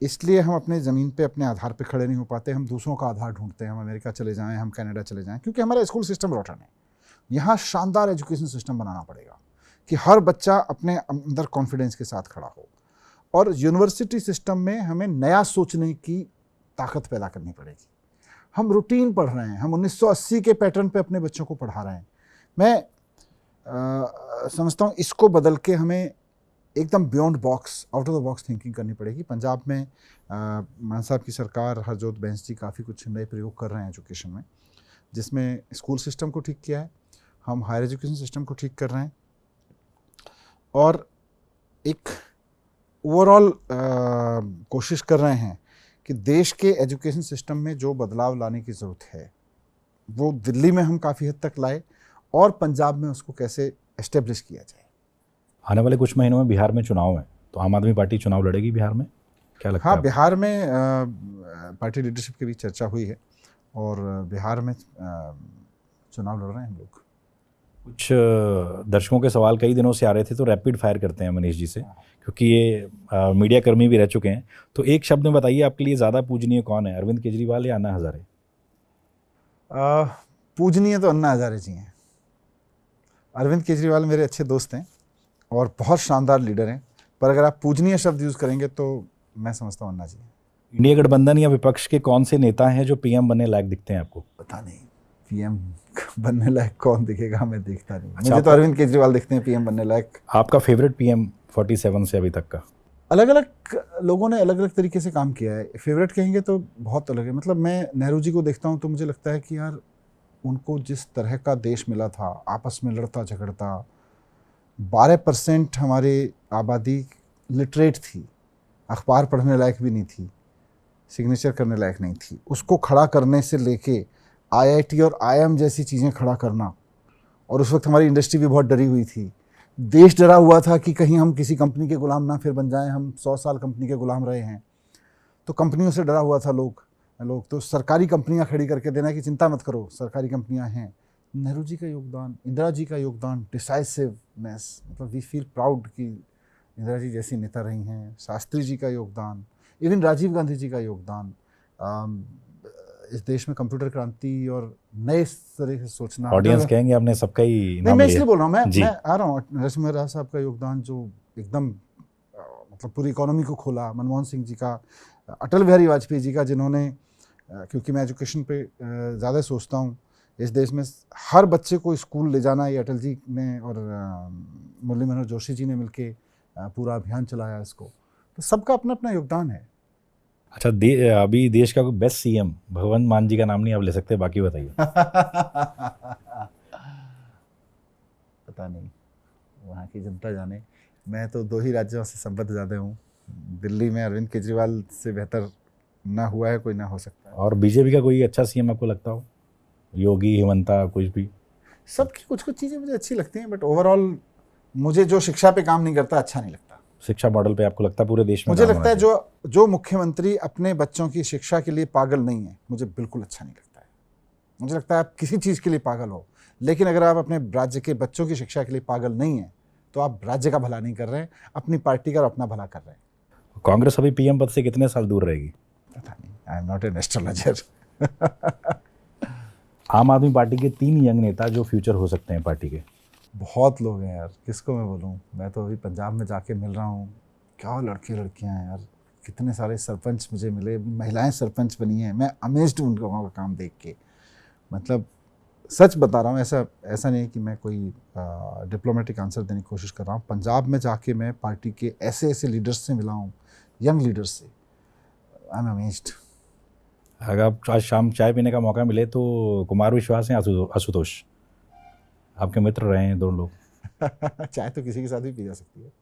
[SPEAKER 2] इसलिए हम अपने ज़मीन पे अपने आधार पे खड़े नहीं हो पाते। हम दूसरों का आधार ढूंढते हैं, हम अमेरिका चले जाएं, हम कनाडा चले जाएं, क्योंकि हमारा स्कूल सिस्टम रॉटन है। यहाँ शानदार एजुकेशन सिस्टम बनाना पड़ेगा कि हर बच्चा अपने अंदर कॉन्फिडेंस के साथ खड़ा हो। और यूनिवर्सिटी सिस्टम में हमें नया सोचने की ताकत पैदा करनी पड़ेगी। हम रूटीन पढ़ रहे हैं, हम 1980 के पैटर्न पे अपने बच्चों को पढ़ा रहे हैं। मैं समझता हूँ इसको बदल के हमें एकदम beyond box, out of the box thinking करनी पड़ेगी। पंजाब में मान साहब की सरकार, हरजोत बैंस जी काफ़ी कुछ नए प्रयोग कर रहे हैं एजुकेशन में, जिसमें स्कूल सिस्टम को ठीक किया है, हम हायर एजुकेशन सिस्टम को ठीक कर रहे हैं, और एक ओवरऑल कोशिश कर रहे हैं कि देश के एजुकेशन सिस्टम में जो बदलाव लाने की ज़रूरत है वो दिल्ली में हम काफ़ी हद तक लाए, और पंजाब में उसको कैसे एस्टेब्लिश किया जाए।
[SPEAKER 1] आने वाले कुछ महीनों में बिहार में चुनाव है, तो आम आदमी पार्टी चुनाव लड़ेगी बिहार में, क्या लगता है?
[SPEAKER 2] हाँ, बिहार में पार्टी लीडरशिप के बीच चर्चा हुई है, और बिहार में चुनाव लड़ रहे हैं हम लोग।
[SPEAKER 1] कुछ दर्शकों के सवाल कई दिनों से आ रहे थे, तो रैपिड फायर करते हैं मनीष जी से, क्योंकि ये मीडिया कर्मी भी रह चुके हैं। तो एक शब्द में बताइए, आपके लिए ज़्यादा पूजनीय कौन है, अरविंद केजरीवाल या अन्ना हज़ारे?
[SPEAKER 2] पूजनीय तो अन्ना हज़ारे जी हैं। अरविंद केजरीवाल मेरे अच्छे दोस्त हैं और बहुत शानदार लीडर हैं, पर अगर आप पूजनीय शब्द यूज़ करेंगे तो मैं समझता हूँ अन्ना जी।
[SPEAKER 1] इंडिया गठबंधन या विपक्ष के कौन से नेता हैं जो पीएम बनने लायक दिखते हैं आपको?
[SPEAKER 2] पता नहीं, पीएम बनने लायक कौन दिखेगा, मैं देखता नहीं।
[SPEAKER 1] अच्छा,
[SPEAKER 2] मुझे तो अरविंद केजरीवाल दिखते हैं पीएम बनने लायक।
[SPEAKER 1] आपका फेवरेट पीएम 47 से अभी तक का?
[SPEAKER 2] अलग अलग लोगों ने अलग अलग तरीके से काम किया है। फेवरेट कहेंगे तो बहुत अलग है। मतलब मैं नेहरू जी को देखता हूँ तो मुझे लगता है कि यार उनको जिस तरह का देश मिला था, आपस में लड़ता झगड़ता, 12% हमारी आबादी लिटरेट थी, अखबार पढ़ने लायक भी नहीं थी, सिग्नेचर करने लायक नहीं थी, उसको खड़ा करने से लेके आईआईटी और आईएम जैसी चीज़ें खड़ा करना। और उस वक्त हमारी इंडस्ट्री भी बहुत डरी हुई थी, देश डरा हुआ था कि कहीं हम किसी कंपनी के गुलाम ना फिर बन जाएं। हम 100 साल कंपनी के गुलाम रहे हैं, तो कंपनियों से डरा हुआ था लोग तो सरकारी कंपनियां खड़ी करके देना कि चिंता मत करो, सरकारी कंपनियां हैं। नेहरू जी का योगदान, इंदिरा जी का योगदान, डिसाइसिवनेस, मतलब वी फील प्राउड कि इंदिरा जी जैसी नेता रही हैं। शास्त्री जी का योगदान, इवन राजीव गांधी जी का योगदान, इस देश में कंप्यूटर क्रांति और नए तरह से सोचना।
[SPEAKER 1] ऑडियंस कहेंगे आपने सबका ही
[SPEAKER 2] नहीं,
[SPEAKER 1] नाम
[SPEAKER 2] मैं
[SPEAKER 1] लिया।
[SPEAKER 2] इसलिए बोल रहा हूँ,
[SPEAKER 1] जी।
[SPEAKER 2] मैं आ रहा हूँ। नरसिम्हा राव साहब का योगदान जो एकदम मतलब पूरी इकोनॉमी को खोला, मनमोहन सिंह जी का, अटल बिहारी वाजपेयी जी का, जिन्होंने क्योंकि मैं एजुकेशन पे ज़्यादा सोचता हूँ, इस देश में हर बच्चे को स्कूल ले जाना, ये अटल जी ने और मुरली मनोहर जोशी जी ने मिलके पूरा अभियान चलाया इसको। तो सबका अपना अपना योगदान है।
[SPEAKER 1] अच्छा, अभी देश का बेस्ट सीएम भगवंत मान जी का नाम नहीं आप ले सकते, बाकी बताइए।
[SPEAKER 2] पता नहीं, वहाँ की जनता जाने। मैं तो 2 ही राज्यों से संबद्ध ज़्यादा हूँ। दिल्ली में अरविंद केजरीवाल से बेहतर ना हुआ है कोई, ना हो सकता है।
[SPEAKER 1] और बीजेपी का कोई अच्छा सीएम आपको लगता हो? योगी, हेमंता, कुछ भी?
[SPEAKER 2] सबकी कुछ कुछ चीज़ें मुझे अच्छी लगती हैं, बट ओवरऑल मुझे जो शिक्षा पे काम नहीं करता अच्छा नहीं लगता।
[SPEAKER 1] शिक्षा मॉडल पे आपको लगता है पूरे देश में
[SPEAKER 2] मुझे
[SPEAKER 1] काम
[SPEAKER 2] लगता है
[SPEAKER 1] होना
[SPEAKER 2] जो मुख्यमंत्री अपने बच्चों की शिक्षा के लिए पागल नहीं है, मुझे बिल्कुल अच्छा नहीं लगता है। मुझे लगता है आप किसी चीज़ के लिए पागल हो, लेकिन अगर आप अपने राज्य के बच्चों की शिक्षा के लिए पागल नहीं है तो आप राज्य का भला नहीं कर रहे हैं, अपनी पार्टी का और अपना भला कर रहे हैं।
[SPEAKER 1] चाहिए। कांग्रेस अभी पीएम पद से कितने साल दूर रहेगी?
[SPEAKER 2] पता नहीं, I am not an astrologer.
[SPEAKER 1] आम आदमी पार्टी के 3 यंग नेता जो फ्यूचर हो सकते हैं पार्टी के।
[SPEAKER 2] बहुत लोग हैं यार, किसको मैं बोलूँ। मैं तो अभी पंजाब में जाके मिल रहा हूँ, क्या लड़के लड़कियाँ हैं यार, कितने सारे सरपंच मुझे मिले, महिलाएं सरपंच बनी हैं। मैं अमेज्ड हूँ उन लोगों का काम देख के। मतलब सच बता रहा हूँ, ऐसा नहीं है कि मैं कोई डिप्लोमेटिक आंसर देने की कोशिश कर रहा हूँ। पंजाब में जाके मैं पार्टी के ऐसे ऐसे लीडर्स से मिला हूँ, यंग लीडर्स से। I am amazed.
[SPEAKER 1] अगर आप आज शाम चाय पीने का मौका मिले तो कुमार विश्वास हैं, आशुतोष, आपके मित्र रहे हैं दोनों लोग।
[SPEAKER 2] चाय तो किसी के साथ भी पी जा सकती है।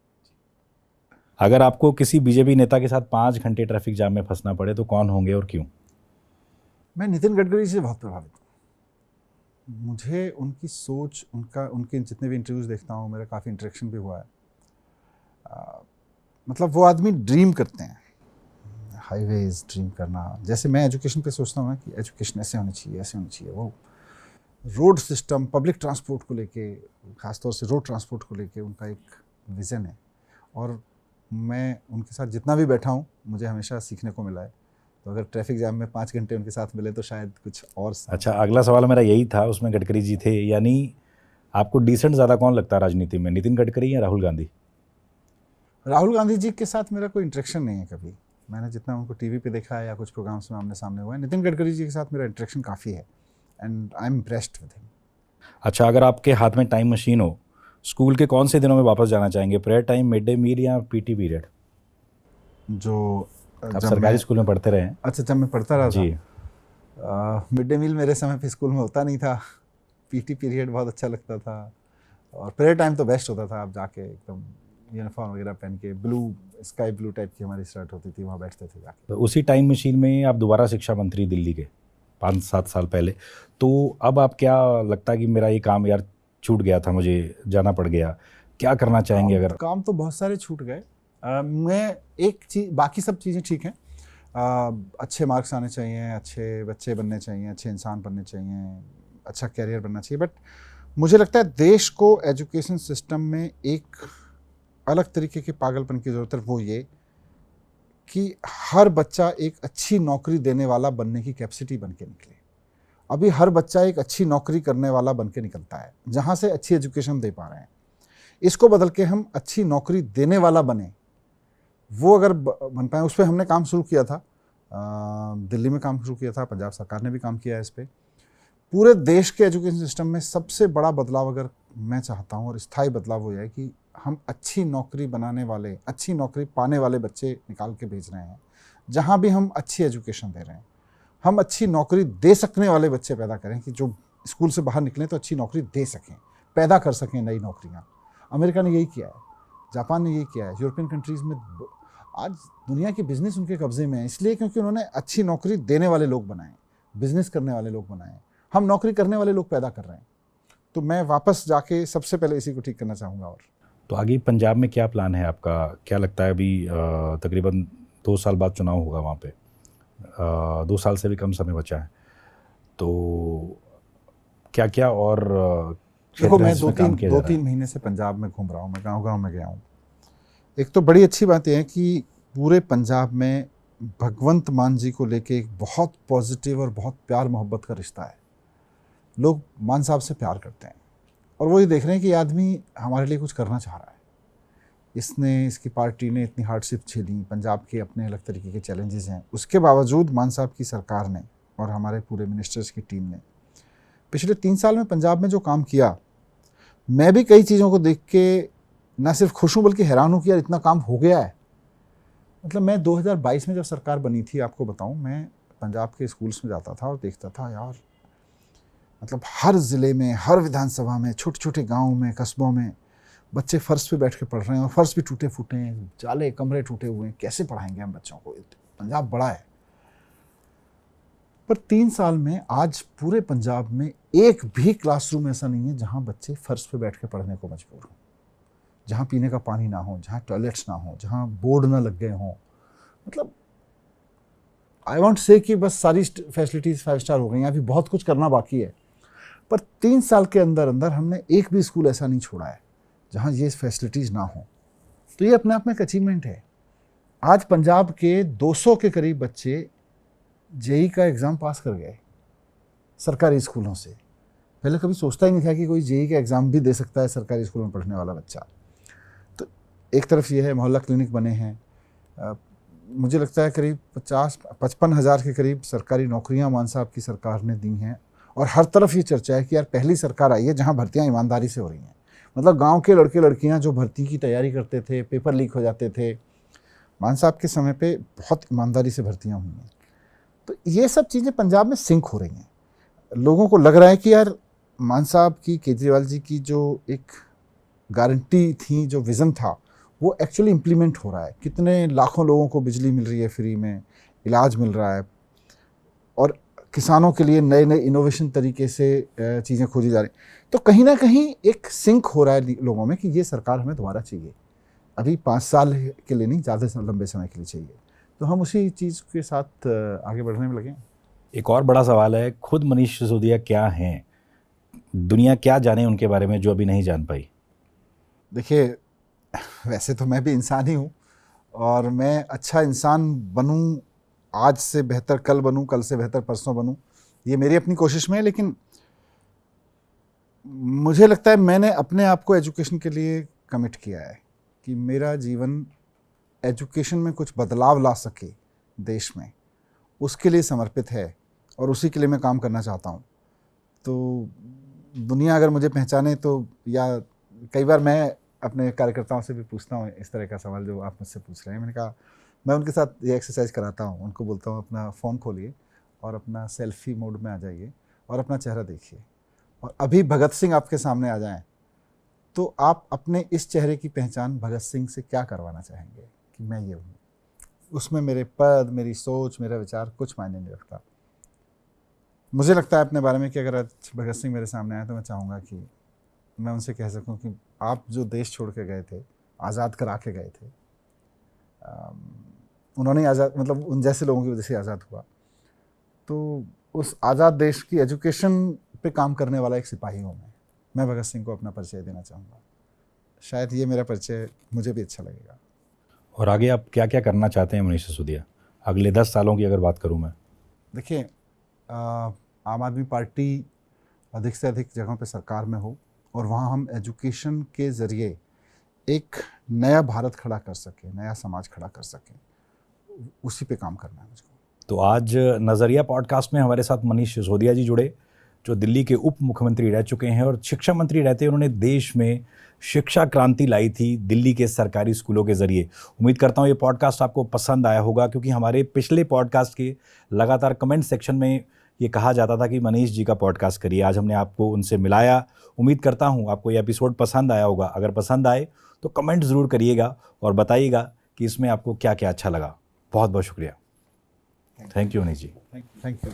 [SPEAKER 1] अगर आपको किसी बीजेपी नेता के साथ 5 घंटे ट्रैफिक जाम में फंसना पड़े तो कौन होंगे और क्यों? मैं
[SPEAKER 2] नितिन गडकरी से बहुत प्रभावित हूँ। मुझे उनकी सोच, उनके जितने भी इंटरव्यूज़ देखता हूँ, मेरा काफ़ी इंटरेक्शन भी हुआ है। मतलब वो आदमी ड्रीम करते हैं, हाईवेज ड्रीम करना। जैसे मैं एजुकेशन पे सोचता हूँ ना कि एजुकेशन ऐसे होनी चाहिए, ऐसे होनी चाहिए। वो रोड सिस्टम, पब्लिक ट्रांसपोर्ट को लेके, ख़ासतौर से रोड ट्रांसपोर्ट को लेके उनका एक विज़न है। और मैं उनके साथ जितना भी बैठा हूँ, मुझे हमेशा सीखने को मिला है। तो अगर ट्रैफिक जाम में 5 घंटे उनके साथ मिले तो शायद कुछ और।
[SPEAKER 1] अच्छा, अगला सवाल मेरा यही था, उसमें गडकरी जी थे। यानी आपको डिसेंट ज़्यादा कौन लगता है राजनीति में, नितिन गडकरी या राहुल गांधी?
[SPEAKER 2] राहुल गांधी जी के साथ मेरा कोई इंटरेक्शन नहीं है कभी। मैंने जितना उनको टीवी पे देखा है या कुछ प्रोग्राम्स में आमने सामने हुआ है, नितिन गडकरी जी के साथ मेरा इंटरेक्शन काफ़ी है and I am impressed with him. अच्छा,
[SPEAKER 1] अगर आपके हाथ में टाइम मशीन हो, स्कूल के कौन से दिनों में वापस जाना चाहेंगे? Prayer time, mid day meal या पीटी पीरियड?
[SPEAKER 2] जो
[SPEAKER 1] आप सरकारी स्कूल में पढ़ते रहे हैं।
[SPEAKER 2] अच्छा, जब मैं पढ़ता रहा
[SPEAKER 1] जी।
[SPEAKER 2] था, मिड डे मील मेरे समय पे स्कूल में होता नहीं था। पीटी पीरियड बहुत अच्छा लगता था, और प्रेयर टाइम तो बेस्ट होता था। आप जाके एकदम यूनिफॉर्म वगैरह पहन के, ब्लू स्काई ब्लू टाइप की हमारी शर्ट होती थी, वहाँ बैठते थे जाके।
[SPEAKER 1] तो उसी टाइम मशीन में आप दोबारा शिक्षा मंत्री दिल्ली के 5-7 साल पहले, तो अब आप क्या लगता है कि मेरा ये काम यार छूट गया था, मुझे जाना पड़ गया, क्या करना चाहेंगे? अगर
[SPEAKER 2] काम तो बहुत सारे छूट गए। मैं एक चीज़, बाकी सब चीज़ें ठीक हैं। अच्छे मार्क्स आने चाहिए, अच्छे बच्चे बनने चाहिए, अच्छे इंसान बनने चाहिए, अच्छा कैरियर बनना चाहिए। बट मुझे लगता है देश को एजुकेशन सिस्टम में एक अलग तरीके के पागलपन की ज़रूरत है। वो ये कि हर बच्चा एक अच्छी नौकरी देने वाला बनने की कैपेसिटी बन के निकले। अभी हर बच्चा एक अच्छी नौकरी करने वाला बन के निकलता है, जहाँ से अच्छी एजुकेशन दे पा रहे हैं। इसको बदल के हम अच्छी नौकरी देने वाला बने, वो अगर बन पाए, उस पर हमने काम शुरू किया था। दिल्ली में काम शुरू किया था, पंजाब सरकार ने भी काम किया है इस पर। पूरे देश के एजुकेशन सिस्टम में सबसे बड़ा बदलाव अगर मैं चाहता हूँ और स्थायी बदलाव वो है कि हम अच्छी नौकरी बनाने वाले, अच्छी नौकरी पाने वाले बच्चे निकाल के भेज रहे हैं। जहाँ भी हम अच्छी एजुकेशन दे रहे हैं, हम अच्छी नौकरी दे सकने वाले बच्चे पैदा करें कि जो स्कूल से बाहर निकलें तो अच्छी नौकरी दे सकें, पैदा कर सकें नई नौकरियाँ। अमेरिका ने यही किया है, जापान ने यही किया है, यूरोपियन कंट्रीज़ में आज दुनिया की बिजनेस उनके कब्जे में है, इसलिए क्योंकि उन्होंने अच्छी नौकरी देने वाले लोग बनाए, बिजनेस करने वाले लोग बनाए। हम नौकरी करने वाले लोग पैदा कर रहे हैं। तो मैं वापस जाके सबसे पहले इसी को ठीक करना चाहूँगा। और
[SPEAKER 1] तो आगे पंजाब में क्या प्लान है आपका? क्या लगता है अभी तकरीबन 2 साल बाद चुनाव होगा वहाँ पे, 2 साल से भी कम समय बचा है, तो क्या क्या और
[SPEAKER 2] देखो, मैं 2-3 महीने से पंजाब में घूम रहा हूँ, मैं गाँव में गया हूँ। एक तो बड़ी अच्छी बात यह है कि पूरे पंजाब में भगवंत मान जी को लेके एक बहुत पॉजिटिव और बहुत प्यार मोहब्बत का रिश्ता है। लोग मान साहब से प्यार करते हैं और वो ये देख रहे हैं कि ये आदमी हमारे लिए कुछ करना चाह रहा है। इसकी पार्टी ने इतनी हार्डशिप झेली, पंजाब के अपने अलग तरीके के चैलेंजेस हैं, उसके बावजूद मान साहब की सरकार ने और हमारे पूरे मिनिस्टर्स की टीम ने पिछले 3 साल में पंजाब में जो काम किया, मैं भी कई चीज़ों को देख के न सिर्फ खुश हूँ बल्कि हैरान हूँ कि यार इतना काम हो गया है। मतलब मैं 2022 में जब सरकार बनी थी, आपको बताऊँ, मैं पंजाब के स्कूल्स में जाता था और देखता था यार, मतलब हर ज़िले में, हर विधानसभा में, छोटे छोटे गाँव में, कस्बों में बच्चे फ़र्श पे बैठ के पढ़ रहे हैं और फ़र्श भी टूटे फूटे हैं, जाले कमरे टूटे हुए हैं। कैसे पढ़ाएंगे हम बच्चों को? पंजाब बड़ा है। पर 3 साल में आज पूरे पंजाब में एक भी क्लासरूम ऐसा नहीं है जहाँ बच्चे फ़र्श पे बैठ के पढ़ने को मजबूर हों, जहाँ पीने का पानी ना हो, जहाँ टॉयलेट्स ना हो, जहाँ बोर्ड ना लग गए हों। मतलब आई वॉन्ट से कि बस सारी फैसिलिटीज़ 5 स्टार हो गई हैं, अभी बहुत कुछ करना बाकी है। पर 3 साल के अंदर अंदर हमने एक भी स्कूल ऐसा नहीं छोड़ा है जहाँ ये फैसिलिटीज़ ना हो। तो ये अपने आप में एक अचीवमेंट है। आज पंजाब के 200 के करीब बच्चे जेई का एग्ज़ाम पास कर गए सरकारी स्कूलों से। पहले कभी सोचता ही नहीं था कि कोई जेई का एग्ज़ाम भी दे सकता है सरकारी स्कूल में पढ़ने वाला बच्चा। तो एक तरफ ये है, मोहल्ला क्लिनिक बने हैं, मुझे लगता है करीब 50-55 हज़ार के करीब सरकारी नौकरियां मान साहब की सरकार ने दी हैं। और हर तरफ ये चर्चा है कि यार पहली सरकार आई है जहां भर्तियां ईमानदारी से हो रही हैं। मतलब गांव के लड़के लड़कियां जो भर्ती की तैयारी करते थे, पेपर लीक हो जाते थे, मान साहब के समय पे बहुत ईमानदारी से भर्तियां हुई हैं। तो ये सब चीज़ें पंजाब में सिंक हो रही हैं। लोगों को लग रहा है कि यार मान साहब की, केजरीवाल जी की जो एक गारंटी थी, जो विज़न था, वो एक्चुअली इम्प्लीमेंट हो रहा है। कितने लाखों लोगों को बिजली मिल रही है, फ्री में इलाज मिल रहा है, और किसानों के लिए नए नए इनोवेशन तरीके से चीज़ें खोजी जा रही। तो कहीं ना कहीं एक सिंक हो रहा है लोगों में कि ये सरकार हमें दोबारा चाहिए। अभी 5 साल के लिए नहीं, ज़्यादा लंबे समय के लिए चाहिए। तो हम उसी चीज़ के साथ आगे बढ़ने में लगे।
[SPEAKER 1] एक और बड़ा सवाल है, खुद मनीष सिसोदिया क्या हैं? दुनिया क्या जाने उनके बारे में जो अभी नहीं जान पाई?
[SPEAKER 2] देखिए, वैसे तो मैं भी इंसान ही हूँ और मैं अच्छा इंसान बनूँ, आज से बेहतर कल बनूँ, कल से बेहतर परसों बनूँ, ये मेरी अपनी कोशिश में है। लेकिन मुझे लगता है मैंने अपने आप को एजुकेशन के लिए कमिट किया है कि मेरा जीवन एजुकेशन में कुछ बदलाव ला सके देश में, उसके लिए समर्पित है और उसी के लिए मैं काम करना चाहता हूँ। तो दुनिया अगर मुझे पहचाने तो, या कई बार मैं अपने कार्यकर्ताओं से भी पूछता हूँ इस तरह का सवाल जो आप मुझसे पूछ रहे हैं। मैंने कहा, मैं उनके साथ ये एक्सरसाइज कराता हूँ, उनको बोलता हूँ अपना फ़ोन खोलिए और अपना सेल्फी मोड में आ जाइए और अपना चेहरा देखिए, और अभी भगत सिंह आपके सामने आ जाएं तो आप अपने इस चेहरे की पहचान भगत सिंह से क्या करवाना चाहेंगे कि मैं ये हूँ। उसमें मेरे पद, मेरी सोच, मेरा विचार कुछ मायने नहीं रखता। मुझे लगता है अपने बारे में कि अगर आज भगत सिंह मेरे सामने आए तो मैं चाहूँगा कि मैं उनसे कह सकूँ कि आप जो देश छोड़ के गए थे, आज़ाद करा के गए थे, उन्होंने आज़ाद, मतलब उन जैसे लोगों की वजह से आज़ाद हुआ, तो उस आज़ाद देश की एजुकेशन पे काम करने वाला एक सिपाही हूँ मैं भगत सिंह को अपना परिचय देना चाहूँगा। शायद ये मेरा परिचय मुझे भी अच्छा लगेगा।
[SPEAKER 1] और आगे आप क्या क्या करना चाहते हैं मनीष सिसोदिया, अगले 10 सालों की अगर बात करूँ मैं?
[SPEAKER 2] देखिए, आम आदमी पार्टी अधिक से अधिक जगहों पे सरकार में हो और वहाँ हम एजुकेशन के ज़रिए एक नया भारत खड़ा कर सकें, नया समाज खड़ा कर सकें, उसी पे काम करना है मुझको।
[SPEAKER 1] तो आज नज़रिया पॉडकास्ट में हमारे साथ मनीष सिसोदिया जी जुड़े, जो दिल्ली के उप मुख्यमंत्री रह चुके हैं और शिक्षा मंत्री रहते उन्होंने देश में शिक्षा क्रांति लाई थी दिल्ली के सरकारी स्कूलों के ज़रिए। उम्मीद करता हूँ ये पॉडकास्ट आपको पसंद आया होगा, क्योंकि हमारे पिछले पॉडकास्ट के लगातार कमेंट सेक्शन में ये कहा जाता था कि मनीष जी का पॉडकास्ट करिए। आज हमने आपको उनसे मिलाया। उम्मीद करता हूँ आपको ये एपिसोड पसंद आया होगा। अगर पसंद आए तो कमेंट ज़रूर करिएगा और बताइएगा कि इसमें आपको क्या क्या अच्छा लगा। बहुत बहुत शुक्रिया। Thank you Manish ji.
[SPEAKER 2] Thank you.